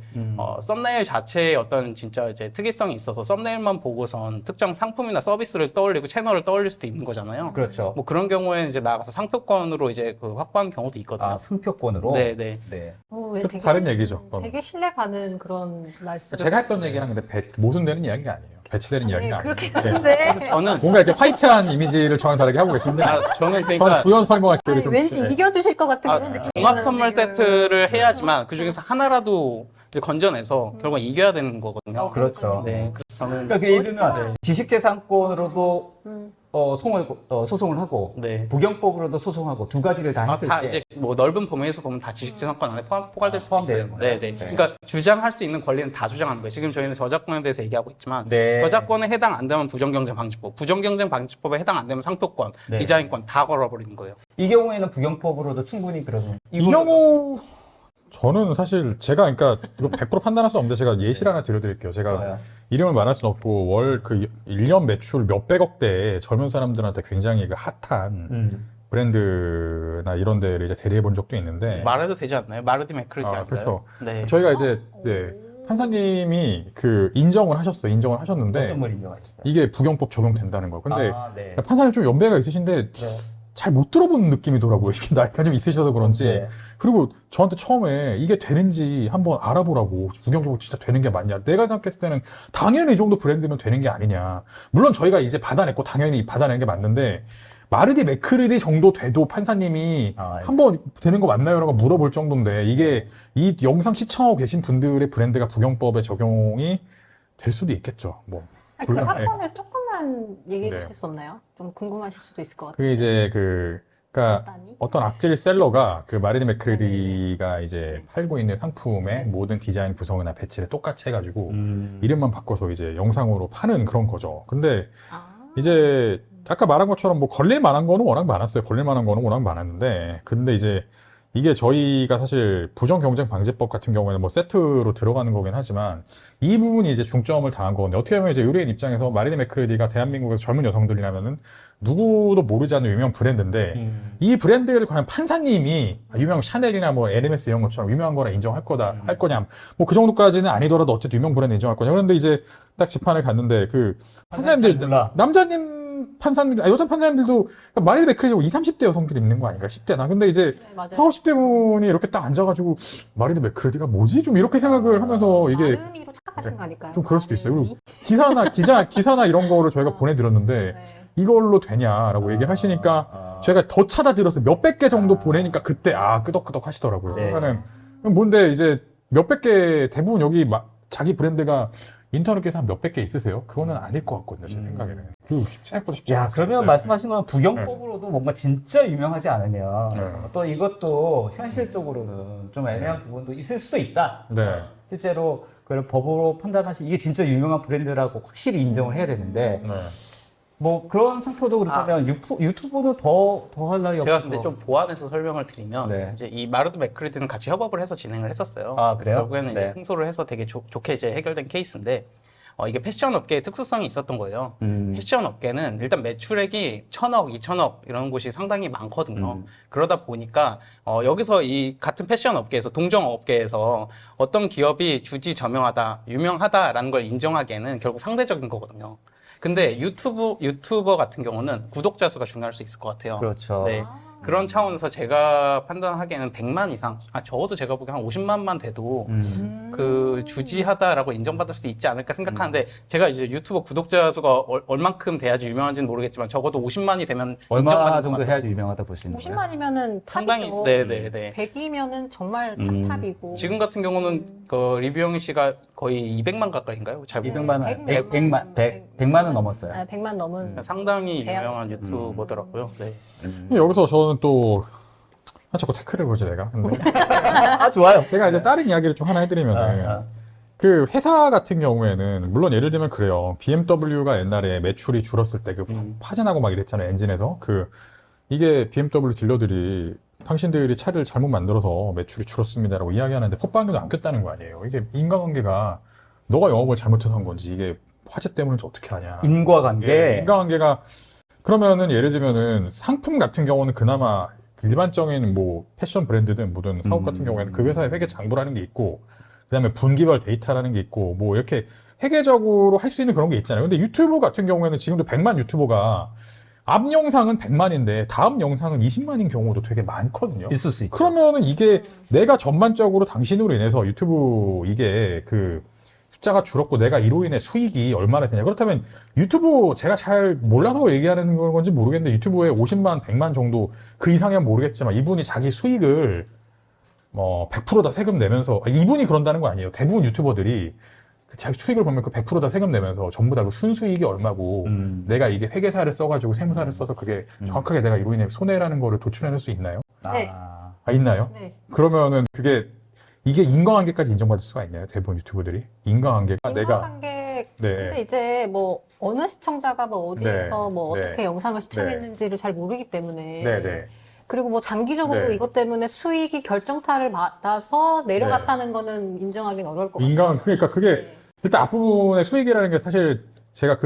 썸네일 자체에 어떤 진짜 이제 특이성이 있어서 썸네일만 보고선 특정 상품이나 서비스를 떠올리고 채널을 떠올릴 수도 있는 거잖아요. 그렇죠. 뭐 그런 경우에는 이제 나아가서 상표권으로 이제 그 확보하는 경우도 있거든요. 상표권으로. 네, 네. 네. 왜 그 다른 얘기죠. 그건. 되게 신뢰 가는 그런 말씀. 제가 했던 얘기랑 근데 모순되는 이야기가 아니에요. 배치되는 이야기가 그렇긴 아니에요. 한데 저는 뭔가 이렇게 화이트한 이미지를 저랑 다르게 하고 계신데 저는 저는 그러니까 부연 설명할 기회를 아니, 좀 왠지 주세요. 이겨주실 것 같은 그런 느낌이 종합 나요, 선물 지금. 세트를 해야지만 그 중에서 하나라도 이제 건져내서 결국 이겨야 되는 거거든요. 그렇죠. 네, 그래서 저는 그러니까 그 예를 들면 지식재산권으로도 소송을 하고 네. 부경법으로도 소송하고 두 가지를 다 했을 다 때 이제 뭐 넓은 범위에서 보면 다 지식재산권 안에 포괄될 수도 포함되는 있어요. 거예요. 네, 네. 네. 그러니까 주장할 수 있는 권리는 다 주장하는 거예요. 지금 저희는 저작권에 대해서 얘기하고 있지만 네. 저작권에 해당 안 되면 부정경쟁 방지법, 부정경쟁 방지법에 해당 안 되면 상표권, 네. 디자인권 다 걸어버리는 거예요. 이 경우에는 부경법으로도 충분히 그러면 이 경우 저는 사실 제가 그러니까 이거 100% 판단할 수 없는데 제가 예시를 하나 드려드릴게요. 제가 좋아요. 이름을 말할 수는 없고 월 그 1년 매출 몇백억대의 젊은 사람들한테 굉장히 그 핫한 브랜드나 이런 데를 이제 대리해 본 적도 있는데 말해도 되지 않나요? 마르디 맥크리티 아닌가요? 그렇죠. 네. 저희가 이제 네, 판사님이 그 인정을 하셨는데 어떤 걸 인정하셨어요? 이게 부경법 적용된다는 거예요. 근데 네. 판사님 좀 연배가 있으신데 네. 잘 못 들어본 느낌이더라고요. 이게 나이가 좀 있으셔서 그런지. 네. 그리고 저한테 처음에 이게 되는지 한번 알아보라고. 부경법 진짜 되는 게 맞냐. 내가 생각했을 때는 당연히 이 정도 브랜드면 되는 게 아니냐. 물론 저희가 이제 받아냈고 당연히 받아낸 게 맞는데 마르디 맥크리디 정도 돼도 판사님이 한번 되는 거 맞나요? 라고 물어볼 정도인데 이게 이 영상 시청하고 계신 분들의 브랜드가 부경법에 적용이 될 수도 있겠죠. 뭐. 아니, 그 물론, 사건을 조금만 얘기해 네. 주실 수 없나요? 좀 궁금하실 수도 있을 것 같아요. 그게 이제 그러니까 간단히. 어떤 악질 셀러가 그 마르디 맥크리디가 이제 팔고 있는 상품의 모든 디자인 구성이나 배치를 똑같이 해가지고 이름만 바꿔서 이제 영상으로 파는 그런 거죠. 근데 이제 아까 말한 것처럼 뭐 걸릴 만한 거는 워낙 많았어요. 걸릴 만한 거는 워낙 많았는데 근데 이제 이게 저희가 사실 부정경쟁 방지법 같은 경우에는 뭐 세트로 들어가는 거긴 하지만 이 부분이 이제 중점을 당한 거거든요. 어떻게 보면 이제 의뢰인 입장에서 마르디 맥크리디가 대한민국에서 젊은 여성들이라면은 누구도 모르지 않는 유명 브랜드인데 이 브랜드를 과연 판사님이 유명 샤넬이나 뭐 에르메스 이런 것처럼 유명한 거라 인정할 거다 할 거냐 뭐 그 정도까지는 아니더라도 어쨌든 유명 브랜드 인정할 거냐. 그런데 이제 딱 재판을 갔는데 그 판사님들 남자님 판사님, 여자 판사님들도 마르디 맥크리디 20, 30대 여성들이 있는 거 아닌가 10대나. 근데 이제 네, 맞아요. 40, 50대 분이 이렇게 딱 앉아가지고 마르디 맥크리디가 뭐지? 좀 이렇게 생각을 하면서 이게 마르니로 착각 착각하신 거 아닐까요? 좀 그럴 수도 있어요. 나는 기사나 이런 거를 저희가 보내드렸는데 네. 이걸로 되냐라고 얘기를 하시니까 제가 더 찾아들어서 몇백 개 정도 보내니까 그때 끄덕끄덕 하시더라고요. 네. 그러니까는 뭔데 이제 몇백 개 대부분 여기 자기 브랜드가 인터넷에서 한 몇백 개 있으세요? 그거는 아닐 것 같거든요, 제 생각에는. 그 생각보다 쉽지 야, 않았어요. 그러면 네. 말씀하신 건 부경법으로도 뭔가 진짜 유명하지 않으면 네. 또 이것도 현실적으로는 좀 애매한 부분도 있을 수도 있다. 네. 실제로 그걸 법으로 판단하시 이게 진짜 유명한 브랜드라고 확실히 인정을 해야 되는데 네. 뭐 그런 상표도 그렇다면 유튜브도 더 할 나위 없고 제가 근데 좀 보완해서 설명을 드리면 네. 이제 이 마르드 맥크리드는 같이 협업을 해서 진행을 했었어요. 아, 그래서 그래요? 결국에는 네. 이제 승소를 해서 되게 좋게 이제 해결된 케이스인데 이게 패션 업계의 특수성이 있었던 거예요. 패션 업계는 일단 매출액이 1,000억, 2,000억 이런 곳이 상당히 많거든요. 그러다 보니까 여기서 이 같은 패션 업계에서 동종 업계에서 어떤 기업이 주지저명하다, 유명하다라는 걸 인정하기에는 결국 상대적인 거거든요. 근데 유튜버 같은 경우는 구독자 수가 중요할 수 있을 것 같아요. 그렇죠. 네. 그런 차원에서 제가 판단하기에는 100만 이상, 적어도 제가 보기엔 한 50만만 돼도 그 주지하다라고 인정받을 수 있지 않을까 생각하는데 제가 이제 유튜버 구독자 수가 얼만큼 돼야지 유명한지는 모르겠지만 적어도 50만이 되면 얼마 인정받는 정도 것 같아요. 해야지 유명하다 볼 수 있는 거예요? 50만이면은 상당히 탑이죠. 네네네. 100이면은 정말 탑이고. 지금 같은 경우는 그 리뷰영 씨가 거의 200만 가까이인가요? 잘 모르겠어요. 200만 원, 100만은 넘었어요. 네, 100만 넘은. 상당히 대학- 유명한 유튜버더라고요. 네. 여기서 저는 또 자꾸 태클을 걸지 내가. 근데 아, 좋아요. 제가 이제 다른 이야기를 좀 하나 해드리면 그 회사 같은 경우에는 물론 예를 들면 그래요. BMW가 옛날에 매출이 줄었을 때 그 파전하고 막 이랬잖아요. 엔진에서 이게 BMW 딜러들이 당신들이 차를 잘못 만들어서 매출이 줄었습니다라고 이야기하는데 콧방귀도 안 꼈다는 거 아니에요. 이게 인과관계가 너가 영업을 잘못해서 한 건지 이게 화재 때문인지 어떻게 하냐. 인과관계. 예, 인과관계가 그러면은 예를 들면은 상품 같은 경우는 그나마 일반적인 뭐 패션 브랜드든 뭐든 사업 같은 경우에는 그 회사의 회계 장부라는 게 있고 그다음에 분기별 데이터라는 게 있고 뭐 이렇게 회계적으로 할 수 있는 그런 게 있잖아요. 근데 유튜브 같은 경우에는 지금도 100만 유튜버가 앞 영상은 100만인데 다음 영상은 20만인 경우도 되게 많거든요. 있을 수 있죠. 그러면은 이게 내가 전반적으로 당신으로 인해서 유튜브 이게 그 숫자가 줄었고 내가 이로 인해 수익이 얼마나 되냐. 그렇다면 유튜브 제가 잘 몰라서 얘기하는 건지 모르겠는데 유튜브에 50만, 100만 정도 그 이상이면 모르겠지만 이분이 자기 수익을 100%다 세금 내면서 이분이 그런다는 거 아니에요. 대부분 유튜버들이 자기 수익을 보면 그 100%다 세금 내면서 전부 다 그 순수익이 얼마고 내가 이게 회계사를 써가지고 세무사를 써서 그게 정확하게 내가 이로 인해 손해라는 거를 도출해낼 수 있나요? 네. 있나요? 네. 그러면은 이게 인과관계까지 인정받을 수가 있나요? 대부분 유튜버들이 인과관계가 인과관계. 네. 근데 이제 뭐 어느 시청자가 뭐 어디에서 네. 뭐 네. 어떻게 영상을 시청했는지를 잘 모르기 때문에. 네네. 그리고 뭐 장기적으로 네. 이것 때문에 수익이 결정타를 받아서 내려갔다는 거는 인정하기는 어려울 것 같아요. 그러니까 그게 일단 앞부분의 수익이라는 게 사실 제가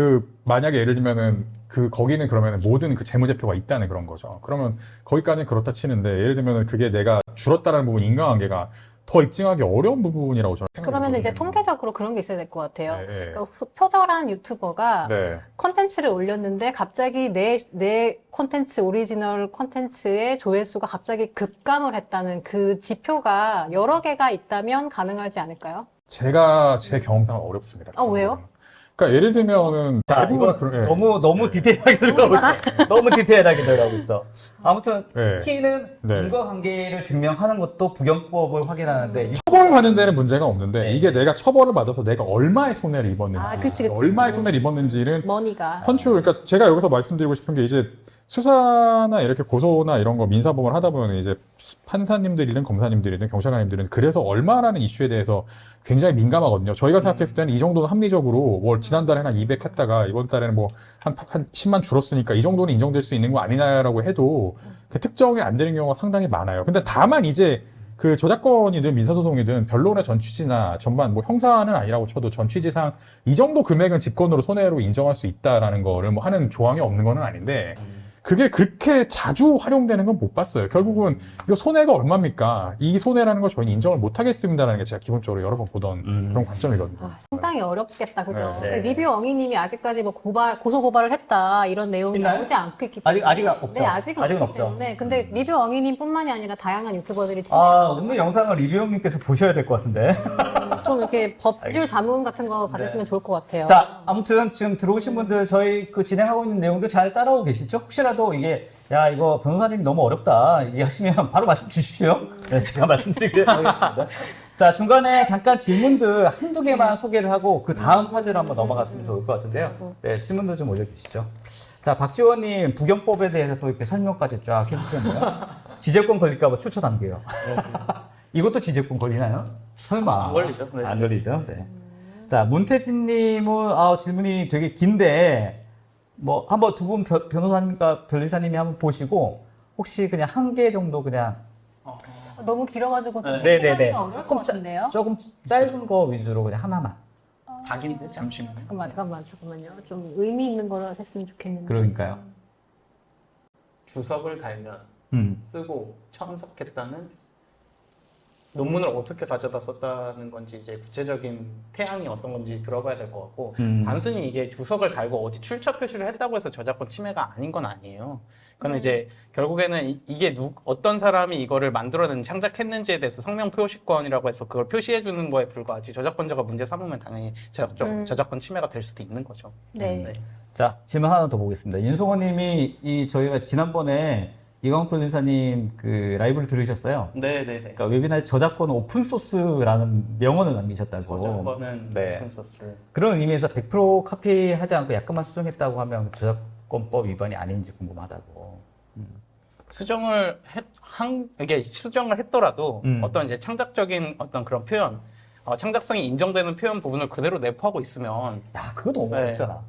만약에 예를 들면은 거기는 그러면 모든 그 재무제표가 있다는 그런 거죠. 그러면 거기까지는 그렇다 치는데 예를 들면은 그게 내가 줄었다라는 부분 인과관계가 더 입증하기 어려운 부분이라고 저는 생각해요. 그러면 이제 통계적으로 그런 게 있어야 될 것 같아요. 네. 그러니까 표절한 유튜버가 네. 컨텐츠를 올렸는데 갑자기 내 컨텐츠, 오리지널 컨텐츠의 조회수가 갑자기 급감을 했다는 그 지표가 여러 개가 있다면 가능하지 않을까요? 제가 제 경험상은 어렵습니다. 왜요? 그러니까 예를 들면은 자, 대부분 이거 너무 디테일하게 들어가고 있어. 너무 디테일하게 들어가고 있어. 아무튼 네. 키는 네. 인과관계를 증명하는 것도 부경법을 확인하는데 처벌받는 데는 문제가 없는데 이게 내가 처벌을 받아서 내가 얼마의 손해를 입었는지 그치. 얼마의 손해를 입었는지는 머니가. 그러니까 제가 여기서 말씀드리고 싶은 게 이제 수사나 이렇게 고소나 이런 거 민사법을 하다 보면 이제 판사님들이든 검사님들이든 경찰관님들은 그래서 얼마라는 이슈에 대해서 굉장히 민감하거든요. 저희가 생각했을 때는 이 정도는 합리적으로 지난달에는 한 200 했다가 이번 달에는 한 10만 줄었으니까 이 정도는 인정될 수 있는 거 아니냐라고 해도 그 특정이 안 되는 경우가 상당히 많아요. 근데 다만 이제 그 저작권이든 민사소송이든 변론의 전 취지나 전반 형사는 아니라고 쳐도 전 취지상 이 정도 금액은 직권으로 손해로 인정할 수 있다라는 거를 하는 조항이 없는 거는 아닌데 그게 그렇게 자주 활용되는 건 못 봤어요. 결국은 이거 손해가 얼마입니까? 이 손해라는 걸 저희는 인정을 못 하겠습니다라는 게 제가 기본적으로 여러 번 보던 그런 관점이거든요. 상당히 어렵겠다, 그죠? 네. 그 리뷰 엉이님이 아직까지 뭐 고소 고발을 했다 이런 내용이 있나요? 나오지 않고 있기 때문에 아직은 없죠. 네, 아직은 아직은 없기 없죠. 때문에 근데 리뷰 엉이님뿐만이 아니라 다양한 유튜버들이 오늘 영상을 리뷰형님께서 보셔야 될 것 같은데. 좀 이렇게 법률 자문 같은 거 받으시면 좋을 것 같아요. 자, 아무튼 지금 들어오신 분들 저희 그 진행하고 있는 내용들 잘 따라오고 계시죠? 혹시라도 이게 야 이거 변호사님 너무 어렵다 얘기하시면 바로 말씀 주십시오. 네, 제가 말씀드리도록 하겠습니다. 자, 중간에 잠깐 질문들 한두 개만 소개를 하고 그 다음 화제로 한번 넘어갔으면 좋을 것 같은데요. 네, 질문도 좀 올려주시죠. 자, 박지원님 부경법에 대해서 또 이렇게 설명까지 쫙 해주셨네요. 지재권 걸릴까 봐 출처 담겨요. 이것도 지재권 걸리나요? 설마. 안 걸리죠. 네. 안 걸리죠. 네. 자, 문태진님은 질문이 되게 긴데 뭐 한번 두 분 변호사님과 변리사님이 한번 보시고 혹시 그냥 한 개 정도 그냥 너무 길어가지고 좀 네네네. 체크하기가 어려울 것 같은데요. 조금 짧은 거 위주로 그냥 하나만. 닭인데 잠시만. 잠깐만요. 좀 의미 있는 거를 했으면 좋겠는데. 그러니까요. 주석을 달면 음. 쓰고 첨삭했다는 논문을 어떻게 가져다 썼다는 건지 이제 구체적인 태양이 어떤 건지 들어봐야 될 것 같고 단순히 이게 주석을 달고 어디 출처 표시를 했다고 해서 저작권 침해가 아닌 건 아니에요. 그건 이제 결국에는 이게 어떤 사람이 이거를 만들어낸 창작했는지에 대해서 성명 표시권이라고 해서 그걸 표시해 주는 거에 불과하지 저작권자가 문제 삼으면 당연히 저작권 침해가 될 수도 있는 거죠. 네. 자, 질문 하나 더 보겠습니다. 윤성호님이 저희가 지난번에 이광훈 변호사님 그 라이브를 들으셨어요. 네네네. 그러니까 웨비나에 저작권 오픈소스라는 명언을 남기셨다고. 저작권은 네. 오픈소스. 그런 의미에서 100% 카피하지 않고 약간만 수정했다고 하면 저작권법 위반이 아닌지 궁금하다고. 이게 수정을 했더라도 음. 어떤 이제 창작적인 어떤 그런 표현, 창작성이 인정되는 표현 부분을 그대로 내포하고 있으면 야, 그거 너무 네. 어렵잖아.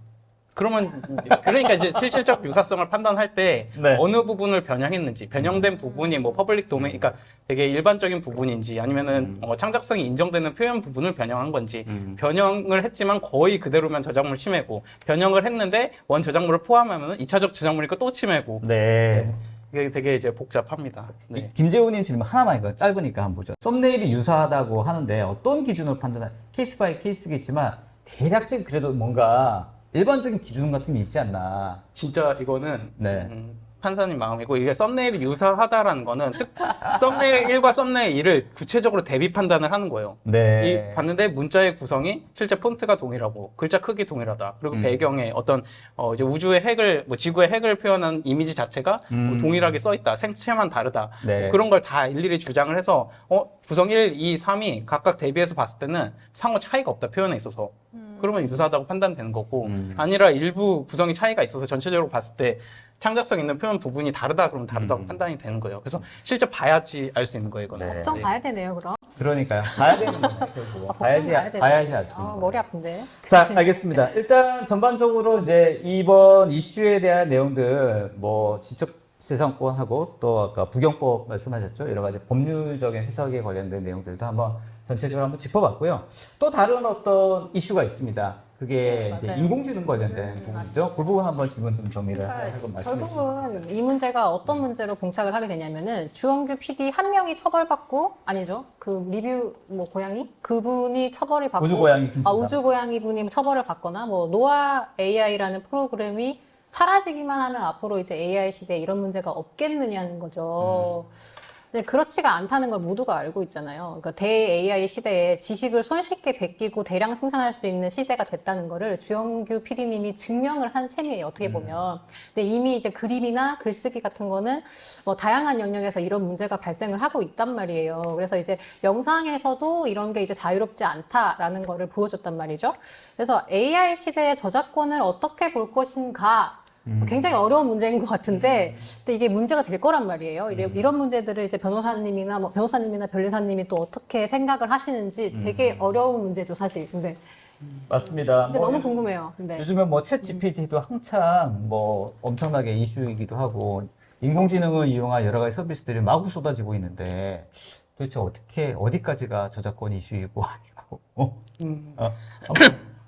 그러니까 이제 실질적 유사성을 판단할 때 네. 어느 부분을 변형했는지 변형된 부분이 뭐 퍼블릭 도메인 그러니까 되게 일반적인 부분인지 아니면은 창작성이 인정되는 표현 부분을 변형한 건지 변형을 했지만 거의 그대로면 저작물 침해고 변형을 했는데 원 저작물을 포함하면은 2차적 저작물이니까 또 침해고 네. 이게 되게 이제 복잡합니다. 네. 김재우님 질문 하나만 이거 짧으니까 한번 보죠. 썸네일이 유사하다고 하는데 어떤 기준으로 판단할 케이스 바이 케이스겠지만 대략적인 그래도 뭔가 일반적인 기준 같은 게 있지 않나. 진짜 이거는 네. 판사님 마음이고 이게 썸네일이 유사하다라는 거는 썸네일 1과 썸네일 2를 구체적으로 대비 판단을 하는 거예요. 네. 봤는데 문자의 구성이 실제 폰트가 동일하고 글자 크기 동일하다. 그리고 배경에 어떤 이제 우주의 핵을 지구의 핵을 표현한 이미지 자체가 뭐 동일하게 써 있다. 생체만 다르다. 네. 뭐 그런 걸 다 일일이 주장을 해서 구성 1, 2, 3이 각각 대비해서 봤을 때는 상호 차이가 없다. 표현에 있어서. 그러면 유사하다고 판단되는 거고 아니라 일부 구성이 차이가 있어서 전체적으로 봤을 때 창작성 있는 표현 부분이 다르다 그러면 다르다고 판단이 되는 거예요. 그래서 실제 봐야지 알 수 있는 거예요, 이거는. 네. 걱정 봐야 되네요, 그럼. 그러니까요. 봐야 되는 거네, 결국. 걱정 봐야 되네. 봐야지 알 수 있는 거예요. 머리 아픈데. 자, 알겠습니다. 일단 전반적으로 이제 이번 이슈에 대한 내용들, 뭐 지적재산권하고 또 아까 부경법 말씀하셨죠. 여러 가지 법률적인 해석에 관련된 내용들도 한번 전체적으로 한번 짚어봤고요. 또 다른 어떤 이슈가 있습니다. 그게 네, 이제 맞아요. 인공지능 관련된 부분이죠. 그 부분 한번 질문 좀 정리를 하고 말씀해 주시죠. 결국은 이 문제가 어떤 문제로 봉착을 하게 되냐면은 주원규 PD 한 명이 처벌받고 아니죠 그 리뷰 뭐 고양이 그분이 처벌을 받고 우주고양이 김수사. 우주고양이 분이 처벌을 받거나 뭐 노아 AI라는 프로그램이 사라지기만 하면 앞으로 이제 AI 시대에 이런 문제가 없겠느냐는 거죠. 근데 그렇지가 않다는 걸 모두가 알고 있잖아요. 그러니까 대 AI 시대에 지식을 손쉽게 베끼고 대량 생산할 수 있는 시대가 됐다는 거를 주영규 PD님이 증명을 한 셈이에요. 어떻게 보면. 근데 이미 이제 그림이나 글쓰기 같은 거는 뭐 다양한 영역에서 이런 문제가 발생을 하고 있단 말이에요. 그래서 이제 영상에서도 이런 게 이제 자유롭지 않다라는 거를 보여줬단 말이죠. 그래서 AI 시대의 저작권을 어떻게 볼 것인가 굉장히 어려운 문제인 것 같은데, 근데 이게 문제가 될 거란 말이에요. 이런 문제들을 이제 변호사님이나 변리사님이 또 어떻게 생각을 하시는지 되게 어려운 문제죠, 사실. 근데 맞습니다. 근데 너무 궁금해요. 근데 요즘에 뭐 챗 GPT도 한창 뭐 엄청나게 이슈이기도 하고 인공지능을 이용한 여러 가지 서비스들이 마구 쏟아지고 있는데 도대체 어디까지가 저작권 이슈이고 아니고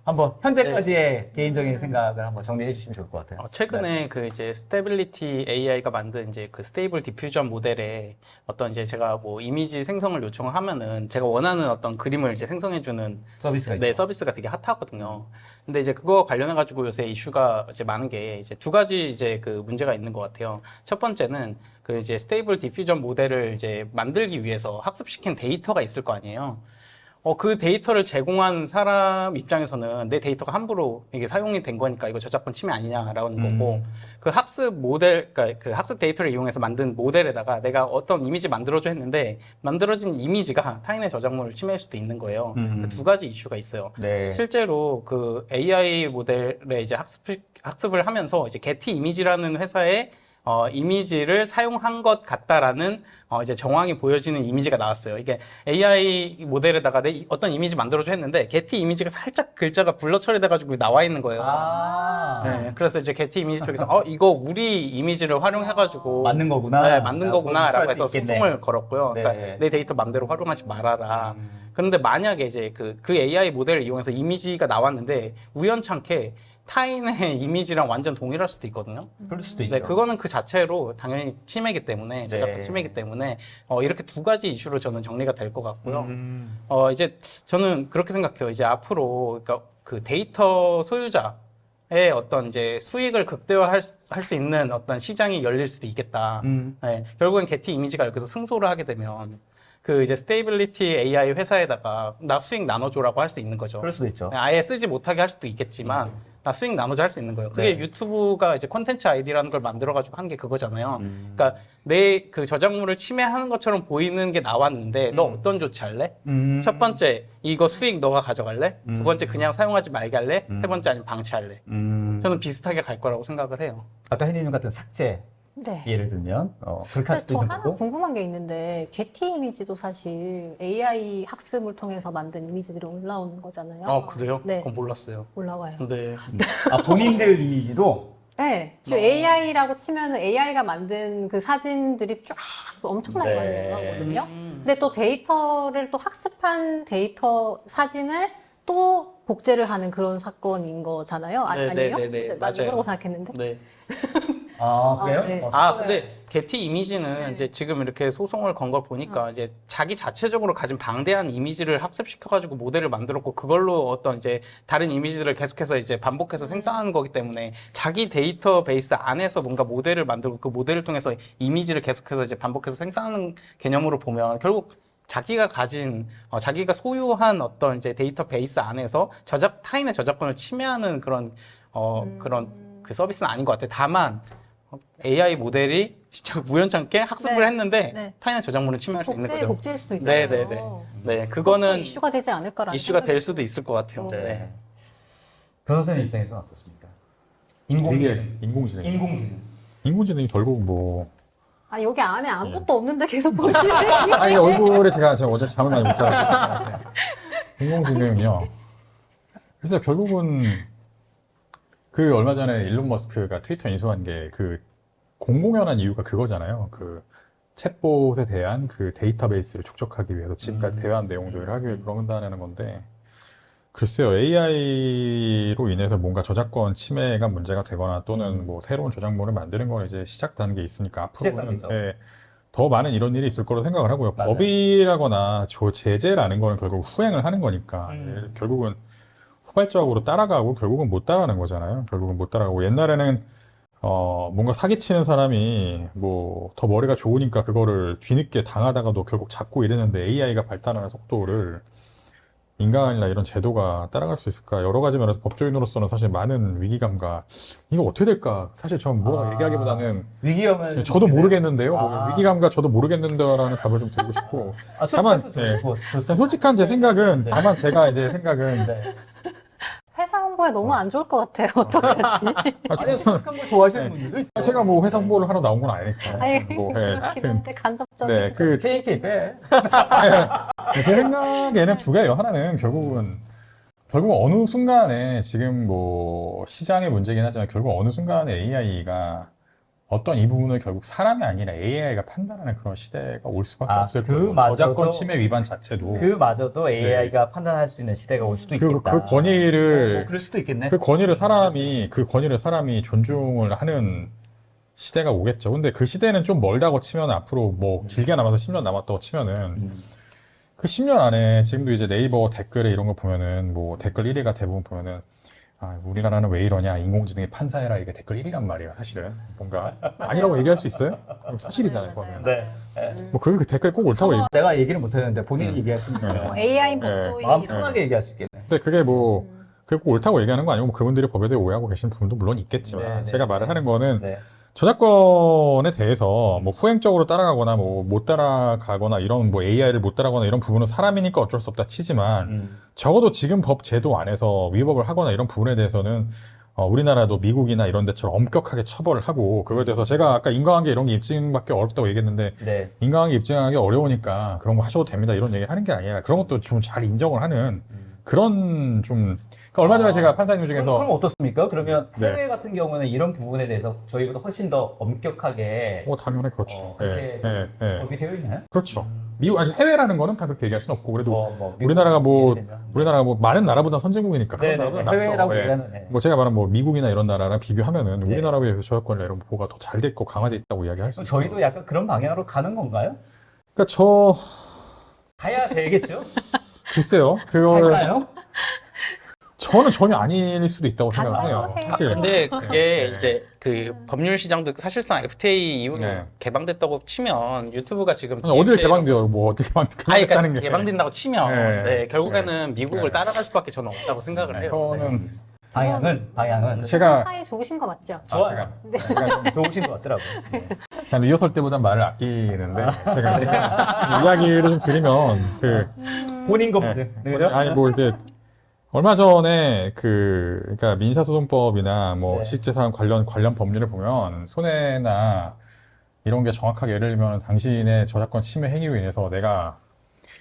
한번 현재까지의 개인적인 생각을 한번 정리해 주시면 좋을 것 같아요. 최근에 그 이제 스테빌리티 AI가 만든 이제 그 스테이블 디퓨전 모델에 어떤 이제 제가 뭐 이미지 생성을 요청하면은 제가 원하는 어떤 그림을 이제 생성해주는 서비스가 네, 있죠. 서비스가 되게 핫하거든요. 근데 이제 그거 관련해가지고 요새 이슈가 이제 많은 게 이제 두 가지 이제 그 문제가 있는 것 같아요. 첫 번째는 그 이제 스테이블 디퓨전 모델을 이제 만들기 위해서 학습시킨 데이터가 있을 거 아니에요. 그 데이터를 제공한 사람 입장에서는 내 데이터가 함부로 이게 사용이 된 거니까 이거 저작권 침해 아니냐라는 거고, 그 학습 모델, 그러니까 그 학습 데이터를 이용해서 만든 모델에다가 내가 어떤 이미지 만들어줘 했는데 만들어진 이미지가 타인의 저작물을 침해할 수도 있는 거예요. 그 두 가지 이슈가 있어요. 네. 실제로 그 AI 모델에 이제 학습을 하면서 이제 게티 이미지라는 회사의 이미지를 사용한 것 같다라는 이제 정황이 보여지는 이미지가 나왔어요. 이게 AI 모델에다가 어떤 이미지 만들어줘 했는데 게티 이미지가 살짝 글자가 블러 처리돼가지고 나와 있는 거예요. 아. 네, 그래서 이제 게티 이미지 쪽에서 이거 우리 이미지를 활용해가지고 맞는 거구나. 네, 만든 거구나라고 수할 수 해서 있겠네. 소송을 걸었고요. 네. 그러니까 내 데이터 맘대로 활용하지 말아라. 그런데 만약에 이제 그 AI 모델을 이용해서 이미지가 나왔는데 우연찮게 타인의 이미지랑 완전 동일할 수도 있거든요. 그럴 수도 있죠. 네, 그거는 그 자체로 당연히 침해이기 때문에 저작권 네. 침해이기 때문에 이렇게 두 가지 이슈로 저는 정리가 될 것 같고요. 음. 이제 저는 그렇게 생각해요. 이제 앞으로 그러니까 그 데이터 소유자의 어떤 이제 수익을 극대화할 수 있는 어떤 시장이 열릴 수도 있겠다. 네, 결국엔 게티 이미지가 여기서 승소를 하게 되면 그 이제 스테이빌리티 AI 회사에다가 나 수익 나눠줘라고 할 수 있는 거죠. 그럴 수도 있죠. 네, 아예 쓰지 못하게 할 수도 있겠지만 나 수익 나눠줘 할 수 있는 거예요. 그게 네. 유튜브가 이제 콘텐츠 아이디라는 걸 만들어가지고 한 게 그거잖아요. 그러니까 내 그 저작물을 침해하는 것처럼 보이는 게 나왔는데 너 어떤 조치할래? 첫 번째 이거 수익 너가 가져갈래? 두 번째 그냥 사용하지 말게 할래? 세 번째 아니면 방치할래? 저는 비슷하게 갈 거라고 생각을 해요. 아까 혜니님 같은 삭제 네. 예를 들면 그렇게 할 근데 수도 저 있는 하나 거고. 궁금한 게 있는데 게티 이미지도 사실 AI 학습을 통해서 만든 이미지들이 올라오는 거잖아요. 그래요? 네, 그건 몰랐어요. 올라와요. 네. 아, 본인들 이미지도 네, 지금 AI라고 치면은 AI가 만든 그 사진들이 쫙 엄청나게 많이 네. 올라오거든요. 근데 또 데이터를 또 학습한 데이터 사진을 또 복제를 하는 그런 사건인 거잖아요. 네, 아니에요? 네, 네, 네, 맞아요. 맞아요. 그러고 생각했는데. 네. 아, 그래요? 네. 근데 게티 이미지는 이제 지금 이렇게 소송을 건 걸 보니까 이제 자기 자체적으로 가진 방대한 이미지를 학습시켜가지고 모델을 만들었고 그걸로 어떤 이제 다른 이미지들을 계속해서 이제 반복해서 생성하는 거기 때문에 자기 데이터베이스 안에서 뭔가 모델을 만들고 그 모델을 통해서 이미지를 계속해서 이제 반복해서 생성하는 개념으로 보면 결국 자기가 가진 자기가 소유한 어떤 이제 데이터베이스 안에서 타인의 저작권을 침해하는 그런 그 서비스는 아닌 것 같아요. 다만 AI 모델이 진짜 우연찮게 학습을 네. 했는데 네. 타인의 저작물을 침해할 수 있는 거죠. 복제일 수도 있잖아요. 네네네. 네, 그것도 그거는 이슈가 되지 않을까라는 이슈가 생각이 될 수도 있을 것 같아요. 네. 네. 변호사님 입장에서는 어떻습니까? 되게 인공지능. 인공지능이 결국 뭐 아, 여기 안에 아무것도 없는데 계속 보시는 아니 얼굴에 제가 어제 잠을 많이 못 자서 인공지능이요. 그래서 결국은 그 얼마 전에 일론 머스크가 트위터 인수한 게 그 공공연한 이유가 그거잖아요. 그 챗봇에 대한 그 데이터베이스를 축적하기 위해서 지금까지 대화한 내용들을 하기 위해 그런다는 건데 글쎄요. AI로 인해서 뭔가 저작권 침해가 문제가 되거나 또는 뭐 새로운 저작물을 만드는 건 이제 시작 단계에 있으니까 앞으로는 시작 예, 더 많은 이런 일이 있을 거로 생각을 하고요. 맞아요. 법이라거나 제재라는 거는 결국 후행을 하는 거니까 결국은 후발적으로 따라가고 결국은 못 따라가는 거잖아요. 결국은 못 따라가고 옛날에는 뭔가 사기치는 사람이 뭐 더 머리가 좋으니까 그거를 뒤늦게 당하다가도 결국 잡고 이랬는데 AI가 발달하는 속도를 인간이나 이런 제도가 따라갈 수 있을까? 여러 가지 면에서 법조인으로서는 사실 많은 위기감과 이거 어떻게 될까? 사실 전 뭐라고 얘기하기보다는 위기감을 저도 모르겠는데요. 아. 위기감과 저도 모르겠는데라는 답을 좀 드리고 싶고 다만 솔직해서 솔직한 제 생각은 다만 제가 이제 생각은 네. 회사 홍보에 너무 안 좋을 것 같아요. 어떡하지? 아니, 솔직한 걸 좋아하시는 분들도 있어요. 제가 뭐 회사 홍보를 하러 나온 건 아니니까 아니, 뭐 그렇긴 하여튼 한데 간접적인. 네, 그 KK 빼. 제 생각에는 두 개예요. 하나는 결국 어느 순간에 지금 뭐 시장의 문제긴 하지만 결국 어느 순간에 AI가 어떤 이 부분을 결국 사람이 아니라 AI가 판단하는 그런 시대가 올 수밖에 없을 거예요. 그마저도- 저작권 침해 위반 자체도 그마저도 AI가 판단할 수 있는 시대가 올 수도 그리고 있겠다. 그 권위를 뭐 그럴 수도 있겠네. 그 권위를 사람이 존중을 하는 시대가 오겠죠. 근데 그 시대는 좀 멀다고 치면 앞으로 뭐 길게 남아서 10년 남았다고 치면은 그 10년 안에 지금도 이제 네이버 댓글에 이런 거 보면은 뭐 댓글 1위가 대부분 보면은 우리나라는 왜 이러냐, 인공지능의 판사해라, 이게 댓글 1위란 말이에요, 사실은. 뭔가 아니라고 얘기할 수 있어요? 사실이잖아요, 그거는. 네. 뭐 그 댓글 꼭 옳다고 얘기. 내가 얘기를 못했는데 본인이 얘기했으니까 뭐 AI 네. 법조인 마음 이런 편하게 얘기할 수 있겠네. 근데 그게 뭐 그게 꼭 옳다고 얘기하는 거 아니고 뭐 그분들이 법에 대해 오해하고 계신 부분도 물론 있겠지만 네, 네, 제가 말을 네. 하는 거는 네. 저작권에 대해서 뭐 후행적으로 따라가거나 뭐 못 따라가거나 이런 뭐 AI를 못 따라가거나 이런 부분은 사람이니까 어쩔 수 없다 치지만 적어도 지금 법 제도 안에서 위법을 하거나 이런 부분에 대해서는 우리나라도 미국이나 이런 데처럼 엄격하게 처벌을 하고 그거에 대해서 제가 아까 인과관계 이런 게 입증받기 어렵다고 얘기했는데 네. 인과관계 입증하기 어려우니까 그런 거 하셔도 됩니다 이런 얘기 하는 게 아니라 그런 것도 좀 잘 인정을 하는 그런 좀 그러니까 얼마 전에 제가 판사님 중에서 그럼 어떻습니까? 그러면 네. 해외 같은 경우는 이런 부분에 대해서 저희보다 훨씬 더 엄격하게 당연히 그렇죠. 그렇게 법이 되어 있나요? 그렇죠. 미국 아니 해외라는 거는 다 그렇게 얘기할 수는 없고 그래도 미국 우리나라가 뭐 얘기되면. 우리나라가 뭐 많은 나라보다 선진국이니까 그런 네네, 나라보다 해외라고 낫죠. 얘기하는 네. 뭐 제가 말한 뭐 미국이나 이런 나라랑 비교하면은 네. 우리나라에 비해서 저작권이나 이런 보호가 더 잘 됐고 강화돼 있다고 이야기할 수 그럼 있어요. 저희도 약간 그런 방향으로 가는 건가요? 그러니까 가야 되겠죠? 글쎄요. 그걸 갈까요? 저는 전혀 아닐 수도 있다고 간다고 생각해요. 해요. 사실. 근데 그게 네. 이제 그 법률 시장도 사실상 FTA 이후로 네. 개방됐다고 치면 유튜브가 지금 어딜 DMK 로 개방돼요? 뭐 어떻게 아니, 개방됐다는 그러니까 게 개방된다고 치면 네. 네, 결국에는 미국을 네. 따라갈 수밖에 저는 없다고 생각을 해요. 저는 방향은 제가 사이 좋으신 거 맞죠? 좋아요. 네. 약간 좋으신 것 같더라고요. 네. 저는 리허설 때보다 말을 아끼는데 제가 이제 이야기를 좀 드리면 그 본인 검증. 네. 그죠? 아니 뭐 이렇게 얼마 전에 그러니까 민사소송법이나 뭐 네. 실제사항 관련 법률을 보면 손해나 이런 게 정확하게 예를 들면 당신의 저작권 침해 행위로 인해서 내가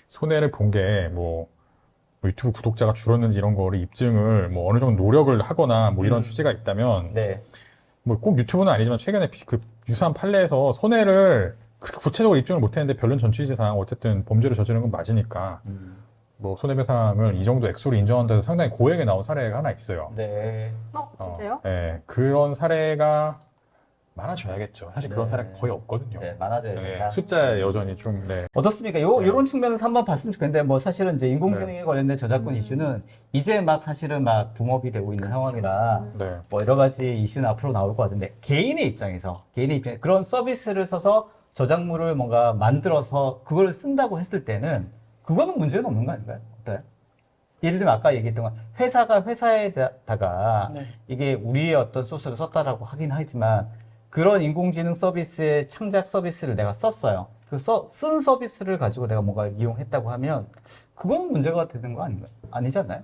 손해를 본 게 뭐 유튜브 구독자가 줄었는지 이런 거를 입증을 뭐 어느 정도 노력을 하거나 뭐 이런 취지가 있다면 네. 뭐 꼭 유튜브는 아니지만 최근에 그 유사한 판례에서 손해를 그렇게 구체적으로 입증을 못했는데 별론 전 취지상 어쨌든 범죄를 저지른 건 맞으니까 뭐 손해배상을 이 정도 액수로 인정한다 해서 상당히 고액에 나온 사례가 하나 있어요. 네. 진짜요? 네, 그런 사례가 많아져야겠죠. 사실 그런 네. 사례가 거의 없거든요. 네, 많아져야 네, 된다. 숫자에 여전히 좀 네. 어떻습니까? 요런 측면에서 한번 봤으면 좋겠는데, 뭐 사실은 이제 인공지능에 관련된 저작권 이슈는 이제 막 사실은 막 붐업이 되고 있는 상황이라 네. 뭐 여러 가지 이슈는 앞으로 나올 것 같은데, 개인의 입장에서 그런 서비스를 써서 저작물을 뭔가 만들어서 그걸 쓴다고 했을 때는 그거는 문제는 없는 거 아닌가요? 어때요? 예를 들면 아까 얘기했던 건 회사가 회사에다가 네. 이게 우리의 어떤 소스를 썼다라고 하긴 하지만 그런 인공지능 서비스의 창작 서비스를 내가 썼어요. 쓴 서비스를 가지고 내가 뭔가 이용했다고 하면 그건 문제가 되는 거 아닌가요? 아니지 않나요?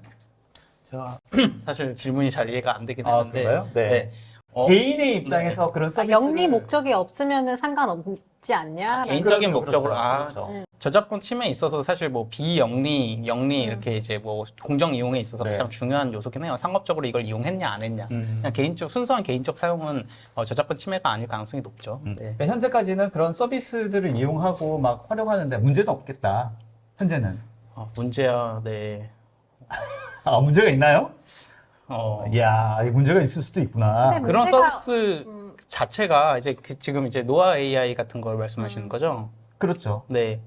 제가 사실 질문이 잘 이해가 안 되긴 아, 했는데 그런가요? 네. 어, 개인의 입장에서 그런 서비스를 영리 목적이 없으면은 상관없지 않냐? 개인적인 그렇죠, 목적으로 그렇죠. 저작권 침해에 있어서 사실 뭐 비영리, 영리 이렇게 이제 뭐 공정 이용에 있어서 네. 가장 중요한 요소긴 해요. 상업적으로 이걸 이용했냐 안 했냐. 그냥 순수한 개인적 사용은 저작권 침해가 아닐 가능성이 높죠. 네. 그러니까 현재까지는 그런 서비스들을 이용하고 막 활용하는데 문제는 없겠다. 현재는. 문제야, 네. 아, 문제가 있나요? 어, 이야, 이 문제가 있을 수도 있구나. 근데 그런 문제가- 서비스 자체가 이제 지금 이제 노아 AI 같은 걸 말씀하시는 거죠? 그렇죠. 네.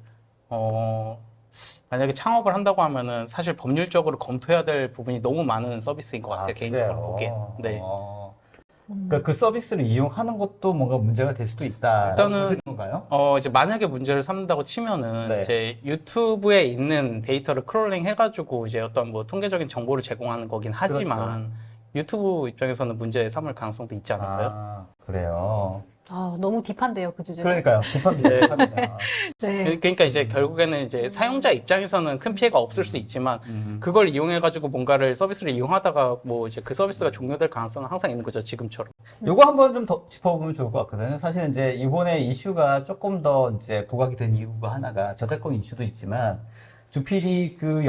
만약에 창업을 한다고 하면은 사실 법률적으로 검토해야 될 부분이 너무 많은 서비스인 것 같아요. 개인적으로 그래요? 보기엔. 네. 그러니까 그 서비스를 이용하는 것도 뭔가 문제가 될 수도 있다. 일단은 보시는 건가요? 이제 만약에 문제를 삼는다고 치면은 네. 이제 유튜브에 있는 데이터를 크롤링 해가지고 이제 어떤 뭐 통계적인 정보를 제공하는 거긴 하지만 유튜브 입장에서는 문제 삼을 가능성도 있지 않을까요? 아, 그래요. 너무 딥한데요, 그 주제. 그러니까요. 딥합니다. 네. 딥합니다. 네. 그러니까 이제 결국에는 이제 사용자 입장에서는 큰 피해가 없을 수 있지만 그걸 이용해가지고 뭔가를 서비스를 이용하다가 뭐 이제 그 서비스가 종료될 가능성은 항상 있는 거죠, 지금처럼. 요거 한번 좀 더 짚어보면 좋을 것 같거든요. 사실 이제 이번에 이슈가 조금 더 이제 부각이 된 이유가 하나가 저작권 이슈도 있지만 주필이 그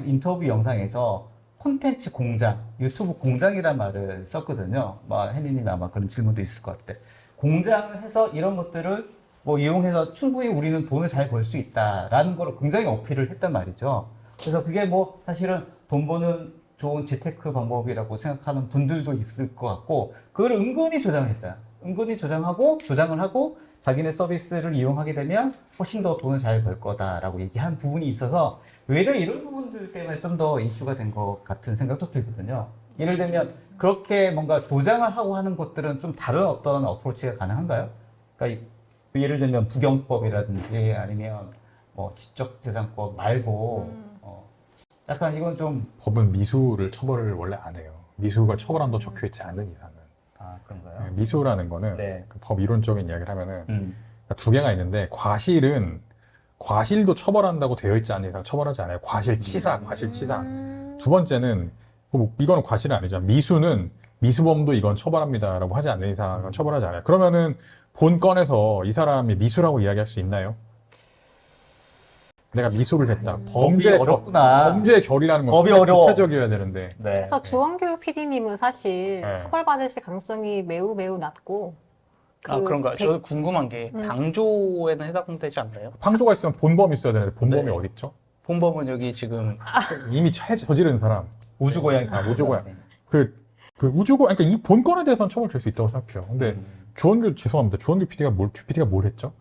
인터뷰 영상에서 콘텐츠 공장, 유튜브 공장이란 말을 썼거든요. 혜니님이 아마 그런 질문도 있을 것 같아. 공장을 해서 이런 것들을 뭐 이용해서 충분히 우리는 돈을 잘 벌 수 있다라는 걸 굉장히 어필을 했단 말이죠. 그래서 그게 뭐 사실은 돈 버는 좋은 재테크 방법이라고 생각하는 분들도 있을 것 같고 그걸 은근히 조장했어요. 은근히 조장을 하고 자기네 서비스를 이용하게 되면 훨씬 더 돈을 잘 벌 거다라고 얘기한 부분이 있어서 외려 이런 부분들 때문에 좀 더 이슈가 된 것 같은 생각도 들거든요. 예를 들면 그렇게 뭔가 조장을 하고 하는 것들은 좀 다른 어떤 어프로치가 가능한가요? 그러니까 예를 들면 부경법이라든지 아니면 뭐 지적재산법 말고 약간 이건 좀 법은 미수를 처벌을 원래 안 해요. 미수가 처벌한다고 적혀 있지 않은 이상은. 그런가요? 네, 미수라는 거는 네. 그법 이론적인 이야기를 하면은 그러니까 두 개가 있는데 과실도 처벌한다고 되어 있지 않은 이상 처벌하지 않아요. 과실치사. 두 번째는 뭐 이거는 과실은 아니지만 미수는 미수범도 이건 처벌합니다라고 하지 않는 이상은 처벌하지 않아요. 그러면은 본 건에서 이 사람이 미수라고 이야기할 수 있나요? 내가 미수를 했다. 범죄의 어렵구나. 범죄의 결이라는 건 법이 상당히 어려워. 구체적이어야 되는데. 네. 그래서 주원규 PD님은 사실 네. 처벌받으실 가능성이 매우 낮고 그런가요? 저도 궁금한 게 방조에는 해당되지 않나요? 방조가 있으면 본범이 있어야 되는데 본범이 네. 어디 있죠? 본법은 여기 지금 이미 저지른 사람. 우주고양. 우주고양. 그 그러니까 이 본건에 대해서는 처벌될 수 있다고 생각해요. 근데 죄송합니다. 주원규 PD가 뭘 했죠?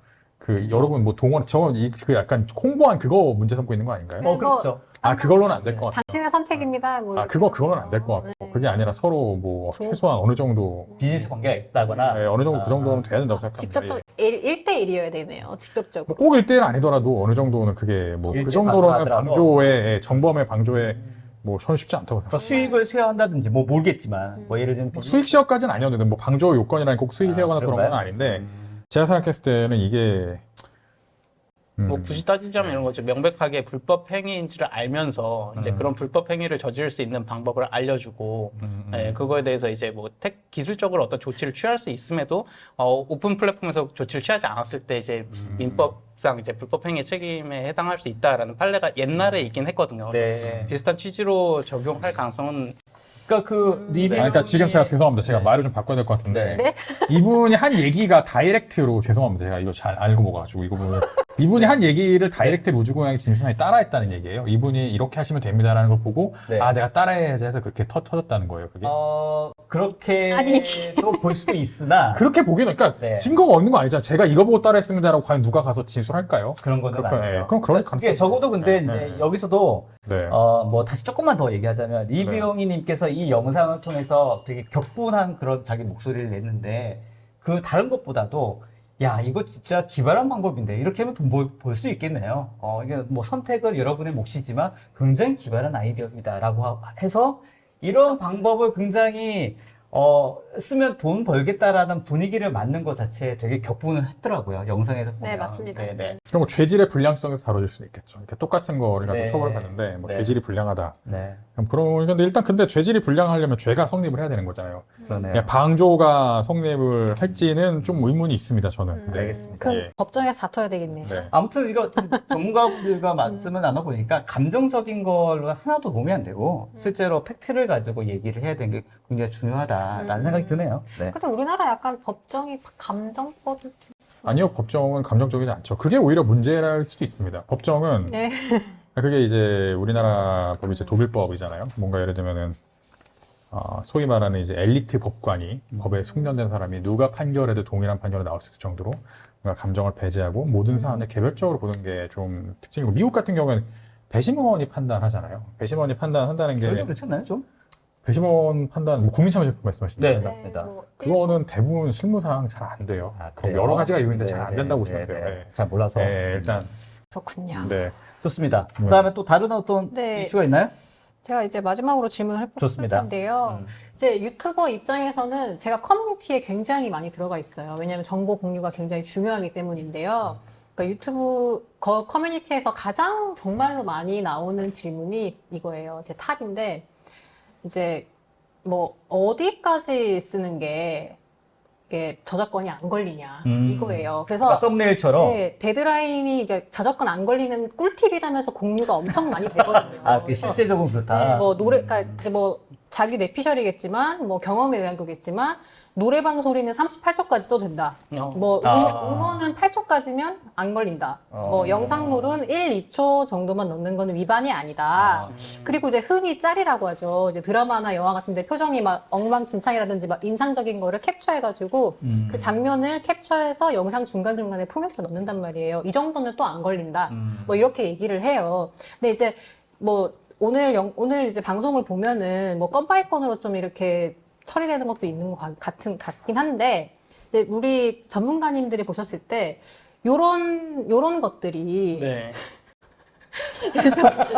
여러분 뭐 동원 그 약간 홍보한 그거 문제 삼고 있는 거 아닌가요? 그렇죠. 그걸로는 안 될 것 같아요. 당신의 선택입니다. 뭐 그거는 안 될 것 같고. 그게 아니라 서로 뭐 최소한 어느 정도 비즈니스 관계가 있다거나. 어느 정도 그 정도는 돼야 된다고 생각합니다. 직접 또 예. 1대1이어야 되네요. 직접적으로. 꼭 1대1 아니더라도 어느 정도는 그게 뭐 그 1대1 정도로는 가능하더라도. 방조의 정범의 방조에 뭐 저는 쉽지 않다고 그래서 생각합니다. 수익을 수여한다든지 뭐 모르겠지만 뭐 예를 들면 수익 시효까지는 아니었는데 뭐 방조 요건이라는 꼭 수익 시효거나 그런 건 그런가요? 아닌데 제가 생각했을 때는 이게 뭐 굳이 따지자면 이런 거죠. 명백하게 불법 행위인지를 알면서 이제 그런 불법 행위를 저지를 수 있는 방법을 알려주고, 그거에 대해서 이제 뭐 기술적으로 어떤 조치를 취할 수 있음에도 오픈 플랫폼에서 조치를 취하지 않았을 때 이제 민법상 이제 불법 행위 책임에 해당할 수 있다라는 판례가 옛날에 있긴 했거든요. 네. 비슷한 취지로 적용할 가능성은 그러니까 그 리뷰. 그러니까 지금 제가 죄송합니다. 제가 말을 좀 바꿔야 될 것 같은데 네? 이분이 한 얘기가 다이렉트로 죄송합니다. 제가 이거 잘 알고 먹어가지고 이거 보면 이분이 한 얘기를 다이렉트로 우주고양이 김수환이 따라했다는 얘기예요. 이분이 이렇게 하시면 됩니다라는 걸 보고 네. 내가 따라해야지 해서 그렇게 터졌다는 거예요. 그게 그렇게도 볼 수도 있으나 그렇게 보기에는 그러니까 네. 증거가 없는 거 아니잖아. 제가 이거 보고 따라했습니다라고 과연 누가 가서 진술할까요? 그런 거는 그렇죠. 아니죠. 예, 그럼 그럴 그게 가능성이 적어도 근데 네, 이제 네. 여기서도 네. 뭐 다시 조금만 더 얘기하자면 리뷰용이님께서 이 영상을 통해서 되게 격분한 그런 자기 목소리를 냈는데 그 다른 것보다도 야 이거 진짜 기발한 방법인데 이렇게 하면 볼 수 있겠네요. 이게 뭐 선택은 여러분의 몫이지만 굉장히 기발한 아이디어입니다라고 해서 이런 방법을 굉장히 쓰면 돈 벌겠다라는 분위기를 만든 것 자체에 되게 격분을 했더라고요. 영상에서 보면. 네, 맞습니다. 네네. 그럼 뭐 죄질의 불량성에서 다뤄질 수는 있겠죠. 이렇게 똑같은 거를 갖고 네. 처벌을 받는데 뭐 네. 죄질이 불량하다. 네. 그럼 근데 일단 근데 죄질이 불량하려면 죄가 성립을 해야 되는 거잖아요. 그러네요. 그냥 방조가 성립을 할지는 좀 의문이 있습니다. 저는. 네. 알겠습니다. 그럼 예. 법정에서 다퉈야 되겠네요. 네. 아무튼 이거 좀 전문가분들과 말씀을 나눠보니까 감정적인 걸로 하나도 도움이 안 되고 실제로 팩트를 가지고 얘기를 해야 되는 게 굉장히 중요하다라는 생각이 드네요. 네. 근데 우리나라 약간 법정이 감정법 아니요, 법정은 감정적이지 않죠. 그게 오히려 문제랄 수도 있습니다. 법정은 네. 그게 이제 우리나라 법이 이제 독일법이잖아요. 뭔가 예를 들면은 소위 말하는 이제 엘리트 법관이 법에 숙련된 사람이 누가 판결해도 동일한 판결이 나올 수 있을 정도로 뭔가 감정을 배제하고 모든 사안을 개별적으로 보는 게 좀 특징이고 미국 같은 경우에는 배심원이 판단하잖아요. 배심원이 판단한다는 게 저희도 그렇지 않나요, 좀? 배심원 판단 뭐 국민참여제법 말씀하시는 네, 거예요? 맞습니다. 뭐 그거는 대부분 실무상 잘 안 돼요. 그래요? 여러 가지가 이유인데 잘 안 네, 된다고 네, 보시면 돼요. 네. 네. 잘 몰라서. 네, 일단 그렇군요. 네. 좋습니다. 네. 그다음에 또 다른 어떤 네. 이슈가 있나요? 제가 이제 마지막으로 질문을 해볼 좋습니다. 텐데요. 음. 이제 유튜버 입장에서는 제가 커뮤니티에 굉장히 많이 들어가 있어요. 왜냐하면 정보 공유가 굉장히 중요하기 때문인데요. 그러니까 유튜브 커뮤니티에서 가장 정말로 많이 나오는 질문이 이거예요. 제 탑인데 이제 뭐 어디까지 쓰는 게 이게 저작권이 안 걸리냐 이거예요. 그래서 그러니까 썸네일처럼. 네, 데드라인이 이제 저작권 안 걸리는 꿀팁이라면서 공유가 엄청 많이 되거든요. 그 그래서 실제적으로 그렇다. 네, 뭐 그러니까 이제 뭐 자기 뇌피셜이겠지만 뭐 경험에 의한 거겠지만 노래방 소리는 38초까지 써도 된다. 뭐 음원은 8초까지면 안 걸린다. 뭐 영상물은 1, 2초 정도만 넣는 거는 위반이 아니다. 그리고 이제 흔히 짤이라고 하죠. 이제 드라마나 영화 같은데 표정이 막 엉망진창이라든지 막 인상적인 거를 캡처해가지고 그 장면을 캡처해서 영상 중간중간에 포인트로 넣는단 말이에요. 이 정도는 또 안 걸린다. 뭐 이렇게 얘기를 해요. 근데 이제 뭐 오늘 이제 방송을 보면은 뭐 건 바이 건으로 좀 이렇게 처리되는 것도 있는 것 같긴 한데, 근데 우리 전문가님들이 보셨을 때 요런 것들이 네.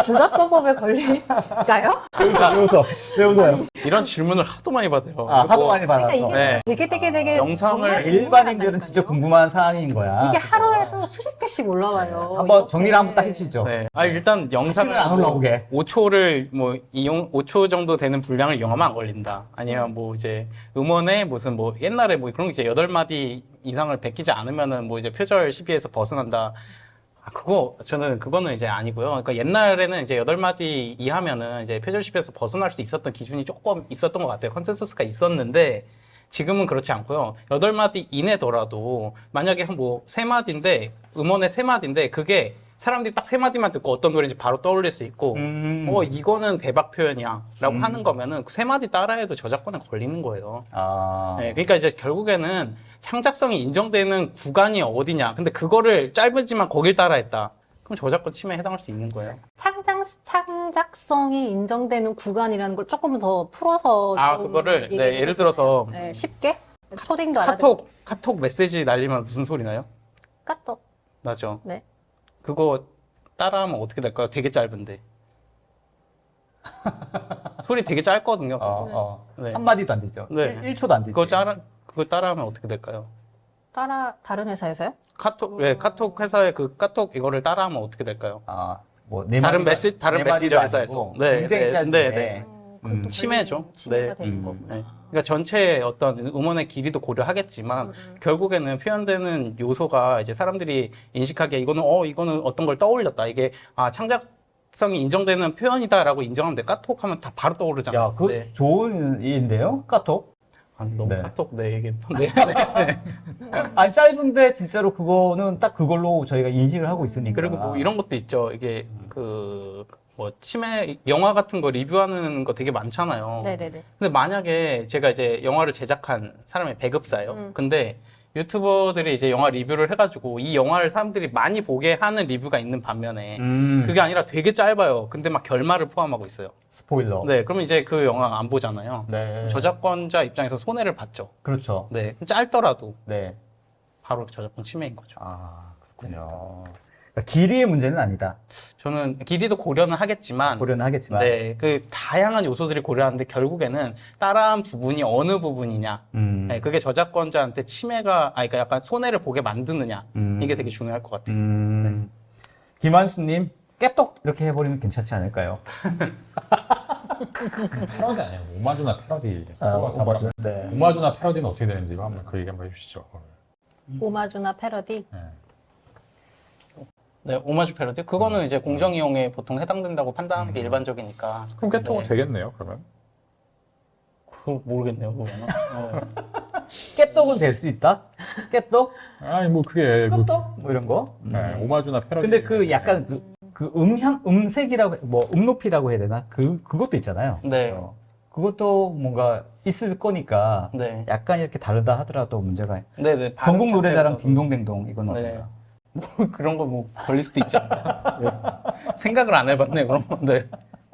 저작권법에 걸릴까요? 왜 웃어? 왜 웃어요? 이런 질문을 하도 많이 받아요. 아, 하도 많이 그러니까 받아서. 이게 네. 되게 영상을 정말 일반인들은 진짜 궁금하다니까요. 궁금한 사안인 거야. 이게 하루에도 수십 개씩 올라와요. 한번 이렇게. 정리를 한번 딱 해주시죠. 네. 아, 일단 영상을 다시는 안 올라오게. 5초를 뭐 5초 정도 되는 분량을 이용하면 안 걸린다. 아니면 뭐 이제 음원에 무슨 뭐 옛날에 뭐 그런 게 이제 8마디 이상을 베끼지 않으면은 뭐 이제 표절 시비에서 벗어난다. 아, 그거는 이제 아니고요. 그러니까 옛날에는 이제 8마디 이하면은 이제 표절 시비에서 벗어날 수 있었던 기준이 조금 있었던 것 같아요. 컨센서스가 있었는데 지금은 그렇지 않고요. 8마디 이내더라도 만약에 한 뭐 3마디인데 음원에 3마디인데 그게 사람들이 딱 3마디만 듣고 어떤 노래인지 바로 떠올릴 수 있고 이거는 대박 표현이야 라고 하는 거면은 그 3마디 따라해도 저작권에 걸리는 거예요. 아. 네, 그러니까 이제 결국에는 창작성이 인정되는 구간이 어디냐. 근데 그거를 짧지만 거길 따라했다. 그럼 저작권 침해에 해당할 수 있는 거예요. 창작성이 인정되는 구간이라는 걸 조금 더 풀어서 아, 좀 그거를 얘기해 네, 예를 주실 수 있나요? 들어서 네, 쉽게 초딩도 알아듣게. 카톡 메시지 날리면 무슨 소리 나요? 까똑. 나죠. 네. 그거 따라하면 어떻게 될까요? 되게 짧은데. 소리 되게 짧거든요. 네. 한마디도 안 되죠. 네. 1초도 안 되지. 그거 따라하면 어떻게 될까요? 다른 회사에서요? 카톡 회사의 그 카톡 이거를 따라하면 어떻게 될까요? 아, 뭐, 다른 네 마디도 메시저 아니고 회사에서. 네, 굉장히 네, 짧은데. 네, 그것도 침해죠. 침해가 네. 되는 거구나. 네. 그러니까 전체 어떤 음원의 길이도 고려하겠지만 결국에는 표현되는 요소가 이제 사람들이 인식하기에 이거는 어떤 걸 떠올렸다. 이게 창작성이 인정되는 표현이다라고 인정하면 돼. 카톡 하면 다 바로 떠오르잖아요. 야, 그 네. 좋은 일인데요? 카톡? 너무 네. 카톡 얘기. 네. 아니, 짧은데 진짜로 그거는 딱 그걸로 저희가 인식을 하고 있으니까. 그리고 뭐 이런 것도 있죠. 이게 뭐 침해 영화 같은 거 리뷰하는 거 되게 많잖아요. 네네네. 근데 만약에 제가 이제 영화를 제작한 사람의 배급사예요. 근데 유튜버들이 이제 영화 리뷰를 해가지고 이 영화를 사람들이 많이 보게 하는 리뷰가 있는 반면에 그게 아니라 되게 짧아요. 근데 막 결말을 포함하고 있어요. 스포일러. 네, 그러면 이제 그 영화 안 보잖아요. 네. 저작권자 입장에서 손해를 봤죠. 그렇죠. 네, 짧더라도 네. 바로 저작권 침해인 거죠. 아, 그렇군요. 그러니까 길이의 문제는 아니다. 저는 길이도 고려는 하겠지만 고려는 하겠지만. 네, 그 다양한 요소들이 고려하는데 결국에는 따라한 부분이 어느 부분이냐, 네, 그게 저작권자한테 그러니까 약간 손해를 보게 만드느냐, 이게 되게 중요할 것 같아요. 김한수님, 깨똑 이렇게 해버리면 괜찮지 않을까요? 패러디 아니에요. 오마주나 패러디. 오마주. 네. 오마주나 패러디는 어떻게 되는지 한번 그 얘기 한번 해주시죠. 오마주나 패러디. 네. 네, 오마주 패러디 그거는 이제 공정 이용에 보통 해당된다고 판단하는 게 일반적이니까. 그럼 깨통은 네. 되겠네요. 그러면. 그거 모르겠네요, 그거는. 깨똑은 될 수 있다? 깨똑? 아니 뭐 그게 끄똑? 뭐 이런 거? 네, 오마주나 패러디. 근데 그 약간 그 음색이라고, 뭐 음높이라고 해야 되나? 그것도 있잖아요. 네. 그것도 뭔가 있을 거니까 네. 약간 이렇게 다르다 하더라도 문제가. 네네. 전국 노래자랑 발음 딩동댕동 이건 네. 어떤가? 뭐 그런 거 뭐 걸릴 수도 있지 않나요? 네. 생각을 안 해봤네, 그런 거. 네.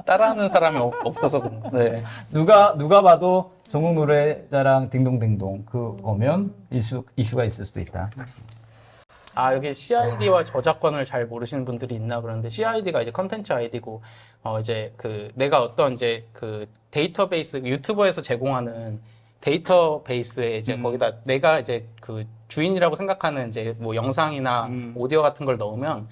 따라하는 사람이 없어서 그런 거. 네. 누가 봐도 전국 노래자랑 딩동댕동 그거면 이슈가 있을 수도 있다. 아, 여기 CID와 저작권을 잘 모르시는 분들이 있나 그러는데 CID가 이제 컨텐츠 아이디고 이제 내가 어떤 이제 데이터베이스 유튜버에서 제공하는 데이터베이스에 이제 거기다 내가 이제 주인이라고 생각하는 이제 뭐 영상이나 오디오 같은 걸 넣으면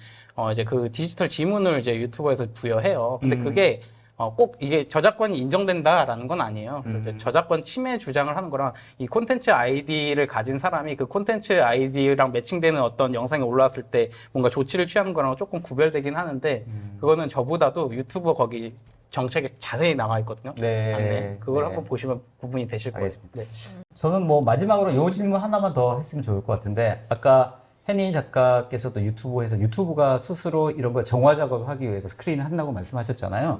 이제 디지털 지문을 이제 유튜버에서 부여해요. 근데 그게 꼭 이게 저작권이 인정된다라는 건 아니에요. 이제 저작권 침해 주장을 하는 거랑 이 콘텐츠 아이디를 가진 사람이 그 콘텐츠 아이디랑 매칭되는 어떤 영상이 올라왔을 때 뭔가 조치를 취하는 거랑 조금 구별되긴 하는데 그거는 저보다도 유튜버 거기 정책에 자세히 나와 있거든요. 네. 안내. 그걸 네. 한번 보시면 구분이 되실 거예요. 알겠습니다. 네. 저는 뭐 마지막으로 이 질문 하나만 더 했으면 좋을 것 같은데 아까 혜니 작가께서도 유튜브에서 유튜브가 스스로 이런 거 정화 작업을 하기 위해서 스크린을 한다고 말씀하셨잖아요.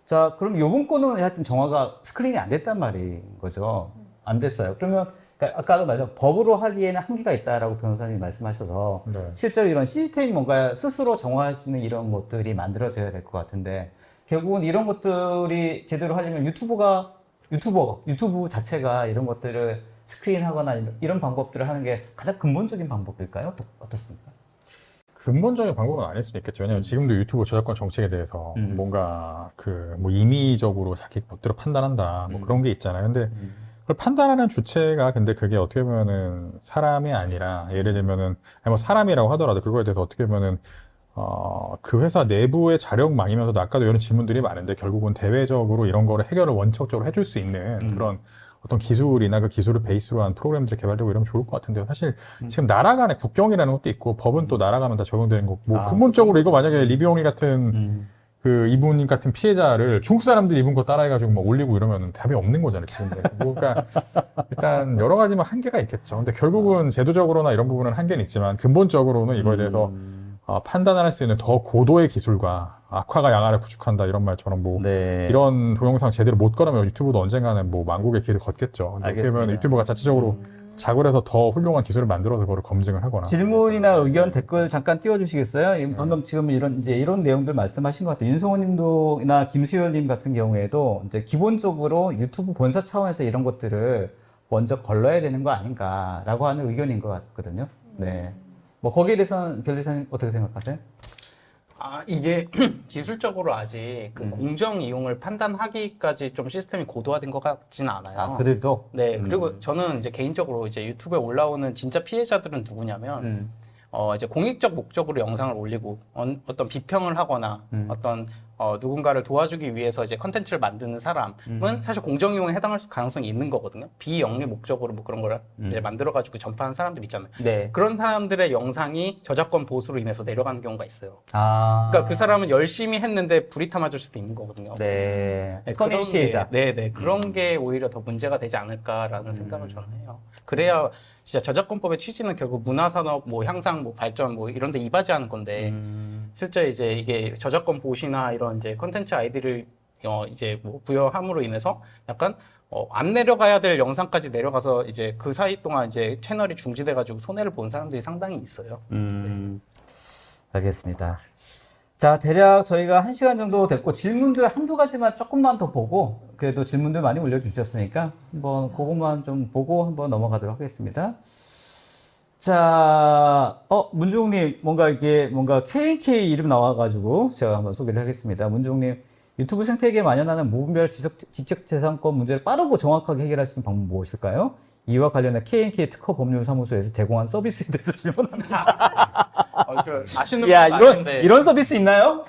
자, 그럼 요번 거는 하여튼 정화가 스크린이 안 됐단 말인 거죠. 안 됐어요. 그러면 그러니까 아까도 말했죠. 법으로 하기에는 한계가 있다라고 변호사님이 말씀하셔서 네. 실제로 이런 시스템이 뭔가 스스로 정화할 수 있는 이런 것들이 만들어져야 될 것 같은데 결국은 이런 것들이 제대로 하려면 유튜브 자체가 이런 것들을 스크린하거나 이런 방법들을 하는 게 가장 근본적인 방법일까요? 어떻습니까? 근본적인 방법은 아닐 수도 있겠죠. 왜냐하면 지금도 유튜브 저작권 정책에 대해서 뭔가 뭐 임의적으로 자기 멋대로 판단한다 뭐 그런 게 있잖아요. 근데 그걸 판단하는 주체가 근데 그게 어떻게 보면은 사람이 아니라 예를 들면은 아니 뭐 사람이라고 하더라도 그거에 대해서 어떻게 보면은 그 회사 내부의 자력망이면서도 아까도 이런 질문들이 많은데 결국은 대외적으로 이런 거를 해결을 원칙적으로 해줄 수 있는 그런 어떤 기술이나 그 기술을 베이스로 한 프로그램들이 개발되고 이러면 좋을 것 같은데요. 사실 지금 나라 간의 국경이라는 것도 있고 법은 또 나라 가면 다 적용되는 거고 뭐 근본적으로 이거 만약에 리비옹이 같은 그 이분 같은 피해자를 중국 사람들이 입은 거 따라해가지고 막 올리고 이러면 답이 없는 거잖아요, 지금. 그러니까 일단 여러 가지 뭐 한계가 있겠죠. 근데 결국은 제도적으로나 이런 부분은 한계는 있지만 근본적으로는 이거에 대해서 판단을 할 수 있는 더 고도의 기술과 악화가 양화를 구축한다 이런 말처럼 뭐 네. 이런 동영상 제대로 못 걸으면 유튜브도 언젠가는 뭐 만국의 길을 걷겠죠. 근데 어떻게 보면 알겠습니다. 유튜브가 자체적으로 자극을 해서 더 훌륭한 기술을 만들어서 그걸 검증을 하거나 질문이나 의견 댓글 잠깐 띄워주시겠어요? 방금 지금 이런 내용들 말씀하신 것 같아요. 윤성호님도나 김수열님 같은 경우에도 이제 기본적으로 유튜브 본사 차원에서 이런 것들을 먼저 걸러야 되는 거 아닌가라고 하는 의견인 것 같거든요. 네. 뭐 거기에 대해서는 변리사님 어떻게 생각하세요? 이게 기술적으로 아직 그 공정 이용을 판단하기까지 좀 시스템이 고도화된 것 같지는 않아요. 그들도? 네, 그리고 저는 이제 개인적으로 이제 유튜브에 올라오는 진짜 피해자들은 누구냐면, 이제 공익적 목적으로 영상을 올리고 어떤 비평을 하거나 어떤 누군가를 도와주기 위해서 이제 컨텐츠를 만드는 사람은 사실 공정 이용에 해당할 가능성이 있는 거거든요. 비영리 목적으로 뭐 그런 걸 이제 만들어가지고 전파하는 사람들 있잖아요. 네. 그런 사람들의 영상이 저작권 보수로 인해서 내려가는 경우가 있어요. 아. 그러니까 그 사람은 열심히 했는데 불이 타 맞을 수도 있는 거거든요. 네. 네, 선의 그런 피해자. 그런 게 오히려 더 문제가 되지 않을까라는 생각을 저는 해요. 그래야 진짜 저작권법의 취지는 결국 문화산업 뭐 향상 뭐 발전 뭐 이런 데 이바지하는 건데 실제 이제 이게 저작권 보시나 이런 이제 컨텐츠 아이디를 이제 뭐 부여함으로 인해서 약간 안 내려가야 될 영상까지 내려가서 이제 그 사이 동안 이제 채널이 중지돼 가지고 손해를 본 사람들이 상당히 있어요. 알겠습니다. 자, 대략 저희가 1시간 정도 됐고 질문들 한두 가지만 조금만 더 보고 그래도 질문들 많이 올려주셨으니까 한번 그것만 좀 보고 한번 넘어가도록 하겠습니다. 자, 문중님 뭔가 KNK 이름 나와가지고 제가 한번 소개를 하겠습니다. 문중님 유튜브 생태계에 만연하는 무분별 지적재산권 문제를 빠르고 정확하게 해결할 수 있는 방법 무엇일까요? 이와 관련해 KNK 특허 법률사무소에서 제공한 서비스에 대해서 질문합니다. 아시는 야, 분도 아신데. 이런 서비스 있나요?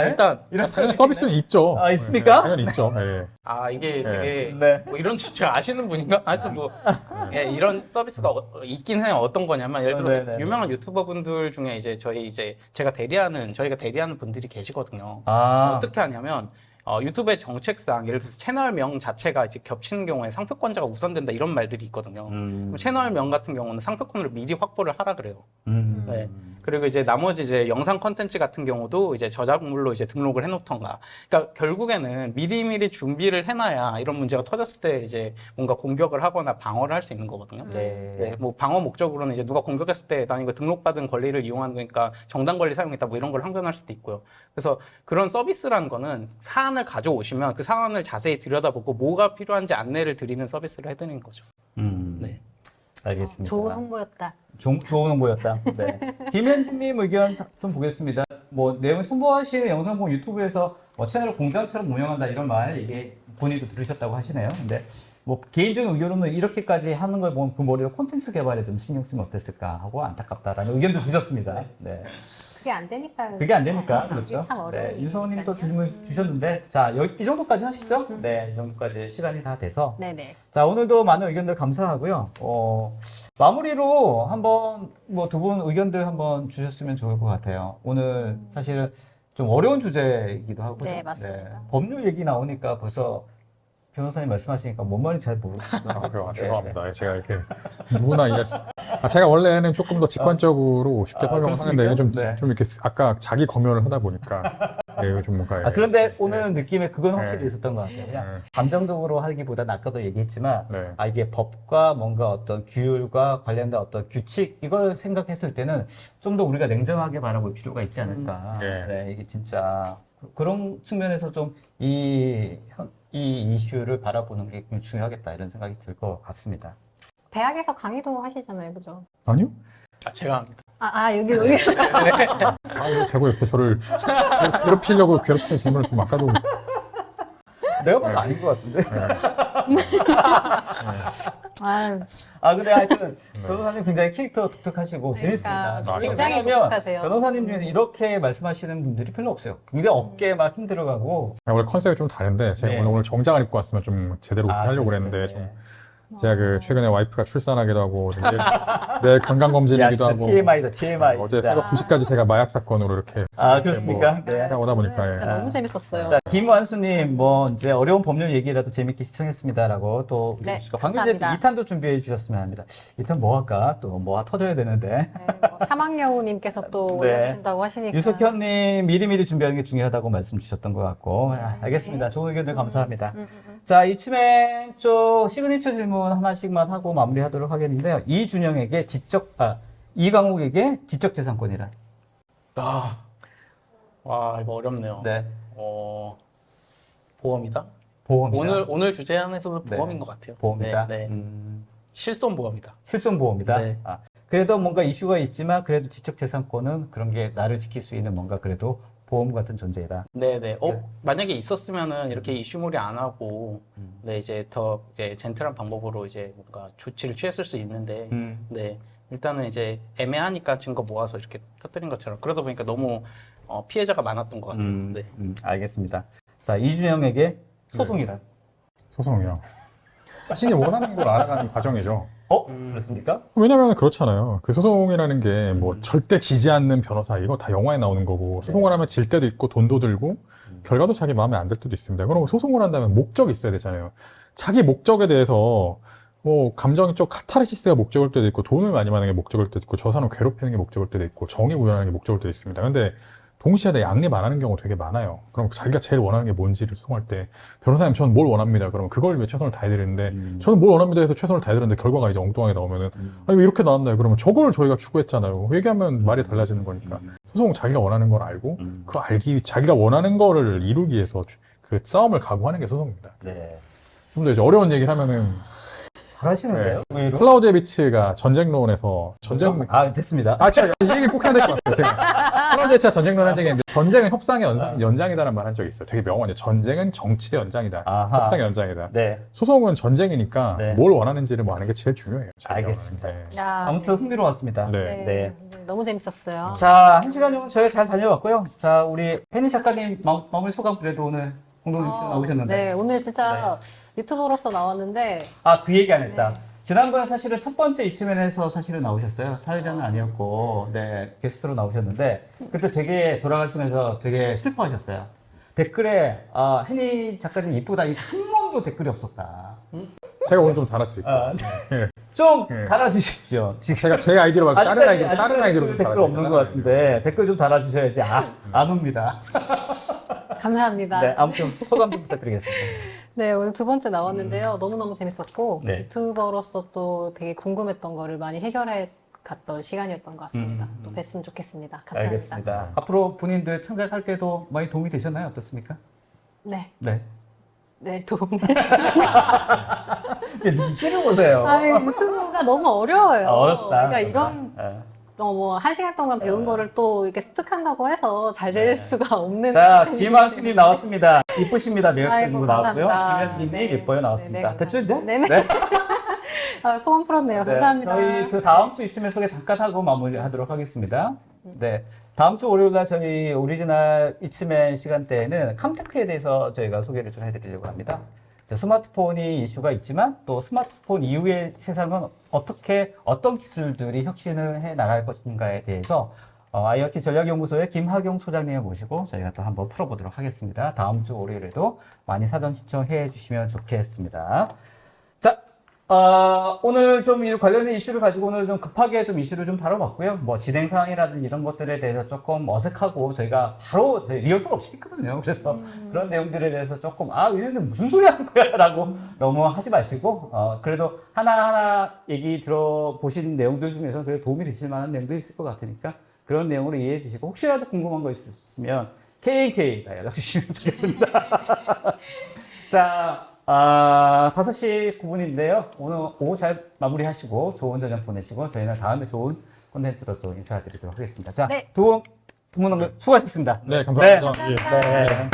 일단 이런 당연히 서비스는 있죠. 있습니까? 네, 당연히 있죠. 예. 이게 되게 네. 뭐 이런 진짜 아시는 분인가? 하여튼 뭐 예, 이런 서비스가 있긴 해요. 어떤 거냐면 예를 들어서 네네. 유명한 유튜버 분들 중에 이제 저희가 대리하는 분들이 계시거든요. 아. 어떻게 하냐면 유튜브의 정책상 예를 들어서 채널명 자체가 이제 겹치는 경우에 상표권자가 우선된다 이런 말들이 있거든요. 그럼 채널명 같은 경우는 상표권을 미리 확보를 하라 그래요. 네. 그리고 이제 나머지 이제 영상 컨텐츠 같은 경우도 이제 저작물로 이제 등록을 해놓던가. 그러니까 결국에는 미리미리 준비를 해놔야 이런 문제가 터졌을 때 이제 뭔가 공격을 하거나 방어를 할 수 있는 거거든요. 네. 뭐 방어 목적으로는 이제 누가 공격했을 때 난 이거 등록받은 권리를 이용하는 거니까 정당 권리 사용했다 뭐 이런 걸 항변할 수도 있고요. 그래서 그런 서비스라는 거는 사안을 가져오시면 그 사안을 자세히 들여다보고 뭐가 필요한지 안내를 드리는 서비스를 해드리는 거죠. 네. 알겠습니다. 좋은 홍보였다. 좋은 홍보였다. 네. 김현진님 의견 좀 보겠습니다. 뭐 내용 첨부하신 영상 보면 유튜브에서 채널을 공장처럼 운영한다 이런 말 이게 본인도 들으셨다고 하시네요. 근데 뭐 개인적인 의견으로는 이렇게까지 하는 걸 보면 그 머리로 콘텐츠 개발에 좀 신경 쓰면 어땠을까 하고 안타깝다라는 의견도 주셨습니다. 네. 그게 안 되니까. 그게 안 되니까 그렇죠. 참 어려운 네. 윤성호님 또 일이니까요. 질문 주셨는데 자 이 정도까지 하시죠. 네, 이 정도까지 시간이 다 돼서 네네. 자, 오늘도 많은 의견들 감사하고요. 마무리로 한번 뭐 두 분 의견들 한번 주셨으면 좋을 것 같아요. 오늘 사실은 좀 어려운 주제이기도 하고요. 네, 맞습니다. 법률 얘기 나오니까 벌써 변호사님 말씀하시니까 뭔 말인지 잘 모르겠어요. 그래요. 죄송합니다. 제가 이렇게 누구나 이해할 수. 제가 원래는 조금 더 직관적으로 쉽게 설명을 하는데 그렇습니까? 좀 이렇게 아까 자기 검열을 하다 보니까 좀 뭔가 그런데 오늘 느낌에 그건 확실히 네. 있었던 것 같아요. 그냥 네. 감정적으로 하기보다는 아까도 얘기했지만 네. 이게 법과 뭔가 어떤 규율과 관련된 어떤 규칙 이걸 생각했을 때는 좀 더 우리가 냉정하게 바라볼 필요가 있지 않을까. 네. 네, 이게 진짜 그런 측면에서 좀 이 이슈를 바라보는 게 좀 중요하겠다 이런 생각이 들 것 같습니다. 대학에서 강의도 하시잖아요, 그죠? 아니요? 제가 합니다. 여기. 아, 왜 자꾸 이렇게 저를 괴롭히려고 괴롭히는 질문을 좀 아까도. 내가 봐도 아닌 것 같은데. 아, 근데 하여튼 변호사님 굉장히 캐릭터 독특하시고 재밌습니다. 그러니까 굉장히 왜냐하면 독특하세요. 변호사님 중에서 이렇게 말씀하시는 분들이 별로 없어요. 굉장히 어깨 막 힘들어가고. 원래 컨셉이 좀 다른데 제가 네. 오늘 정장을 입고 왔으면 좀 제대로 하려고 그랬는데 네. 좀 제가 최근에 와이프가 출산하기도 하고 내일 건강검진이기도 하고 TMI다, TMI. 어제 진짜. 새벽 2시까지 제가 마약 사건으로 이렇게 그렇습니까? 뭐 네. 오다 보니까 진짜 예. 너무 재밌었어요. 자, 김완수님, 이제 어려운 법률 얘기라도 재밌게 시청했습니다라고 또. 네, 방금 전에 감사합니다. 2탄도 준비해 주셨으면 합니다. 2탄 뭐 할까? 또 뭐가 터져야 되는데. 사막여우님께서 또 네. 올려주신다고 하시니까. 유석현님, 미리미리 준비하는 게 중요하다고 말씀 주셨던 것 같고. 알겠습니다. 좋은 의견들 감사합니다. 자, 이치맨 쪽 시그니처 질문 하나씩만 하고 마무리하도록 하겠는데요. 이준영에게 이강욱에게 지적재산권이란? 와, 이거 어렵네요. 네. 보험이다? 보험이다. 오늘 주제 안에서는 네. 보험인 것 같아요. 보험이다. 네. 실손보험이다. 실손보험이다. 네. 그래도 뭔가 이슈가 있지만 그래도 지적재산권은 그런 게 나를 지킬 수 있는 뭔가 그래도 보험 같은 존재이다. 네네. 만약에 있었으면은 이렇게 이슈몰이 안 하고, 네, 이제 더 이제 젠틀한 방법으로 이제 뭔가 조치를 취했을 수 있는데, 네. 일단은 이제 애매하니까 증거 모아서 이렇게 터뜨린 것처럼 그러다 보니까 너무 피해자가 많았던 것 같아요. 네. 알겠습니다. 자, 이준영에게 소송이란? 소송이요. 자신이 원하는 걸 알아가는 과정이죠. 그렇습니까? 왜냐면 그렇잖아요. 그 소송이라는 게 뭐 절대 지지 않는 변호사 이거 다 영화에 나오는 거고 소송을 하면 질 때도 있고 돈도 들고 결과도 자기 마음에 안 들 때도 있습니다. 그럼 소송을 한다면 목적이 있어야 되잖아요. 자기 목적에 대해서 뭐 감정이 좀 카타르시스가 목적일 때도 있고 돈을 많이 받는 게 목적일 때도 있고 저 사람 괴롭히는 게 목적일 때도 있고 정의 구현하는 게 목적일 때도 있습니다. 근데 동시에 다 양립 안 하는 경우 되게 많아요. 그럼 자기가 제일 원하는 게 뭔지를 소송할 때 변호사님 저는 뭘 원합니다. 그러면 그걸 위해 최선을 다해 드리는데 저는 뭘 원합니다 해서 최선을 다해 드렸는데 결과가 이제 엉뚱하게 나오면은 아니 왜 이렇게 나왔나요? 그러면 저걸 저희가 추구했잖아요. 얘기하면 말이 달라지는 거니까 소송은 자기가 원하는 걸 알고 그 자기가 원하는 거를 이루기 위해서 그 싸움을 각오하는 게 소송입니다. 네. 좀 더 이제 어려운 얘기를 하면은 잘하시는데요? 의외로? 클라우제비츠가 전쟁론에서 됐습니다. 제가 이 얘기 꼭 해야 될 것 같아요. 제가 클라우제비츠가 전쟁론 할 때겠는데 전쟁은 협상의 연장이다라는 말 한 적이 있어요. 되게 명언이에요. 전쟁은 정치의 연장이다. 아하. 협상의 연장이다. 네. 소송은 전쟁이니까 네. 뭘 원하는지를 뭐 아는 게 제일 중요해요. 제 알겠습니다. 경우는. 네. 아무튼 흥미로웠습니다. 네. 네. 너무 재밌었어요. 자, 1시간 정도 저희가 잘 다녀왔고요. 자, 우리 혜니 작가님 마무리 소감 그래도 오늘 공동 뉴스 나오셨는데. 네, 오늘 진짜 유튜버로서 나왔는데 그 얘기 안 했다. 지난번에 사실은 첫 번째 이치맨에서 사실은 나오셨어요. 사회자는 아니었고, 네, 게스트로 나오셨는데, 그때 되게 돌아가시면서 되게 슬퍼하셨어요. 댓글에, 혜니 작가님 이쁘다. 이 한 번도 댓글이 없었다. 제가 오늘 좀 달아드릴게요. 네. 좀 달아주십시오. 지금 제 아이디로 말고 다른 아이디로 좀 댓글 없는 것 같은데, 댓글 좀 달아주셔야지. 안 옵니다. 감사합니다. 네, 아무튼 소감 좀 부탁드리겠습니다. 네, 오늘 두 번째 나왔는데요. 너무너무 재밌었고, 네. 유튜버로서 또 되게 궁금했던 거를 많이 해결해 갔던 시간이었던 것 같습니다. 또 뵀으면 좋겠습니다. 감사합니다. 알겠습니다. 앞으로 본인들 창작할 때도 많이 도움이 되셨나요? 어떻습니까? 네. 네. 네, 도움이 됐습니다. 눈치를 보세요. 유튜브가 너무 어려워요. 어렵다. 그러니까 이런, 네. 뭐, 한 시간 동안 배운 거를 또 이렇게 습득한다고 해서 잘 될 수가 없는. 자, 김한수님 나왔습니다. 이쁘십니다. 매력적인 아이고, 거 나왔고요. 감사합니다. 김현진님 네. 예뻐요 나왔습니다. 네, 됐죠 이제? 네네. 네. 소원 풀었네요. 네, 감사합니다. 저희 그 다음 주 이쯤에 소개 잠깐 하고 마무리하도록 하겠습니다. 네. 다음 주 월요일 날 저희 오리지널 이츠맨 시간대에는 캄테크에 대해서 저희가 소개를 좀 해드리려고 합니다. 자, 스마트폰이 이슈가 있지만 또 스마트폰 이후의 세상은 어떤 기술들이 혁신을 해 나갈 것인가에 대해서 IoT 전략연구소의 김학용 소장님을 모시고 저희가 또 한번 풀어보도록 하겠습니다. 다음 주 월요일에도 많이 사전 시청해 주시면 좋겠습니다. 자, 오늘 좀 관련된 이슈를 가지고 오늘 좀 급하게 좀 이슈를 좀 다뤄봤고요. 뭐 진행 사항이라든지 이런 것들에 대해서 조금 어색하고 저희가 바로 저희 리허설 없이 했거든요. 그래서 그런 내용들에 대해서 조금 얘네들 무슨 소리 하는 거야 라고 너무 하지 마시고 그래도 하나하나 얘기 들어보신 내용들 중에서 그래도 도움이 되실 만한 내용도 있을 것 같으니까 그런 내용으로 이해해 주시고 혹시라도 궁금한 거 있으시면 KK 연락 주시면 좋겠습니다. 자, 5시 9분인데요. 오늘 오후 잘 마무리하시고 좋은 저녁 보내시고 저희는 다음에 좋은 콘텐츠로 또 인사드리도록 하겠습니다. 자, 네. 두 분 수고하셨습니다. 네, 감사합니다. 감사합니다. 예. 네.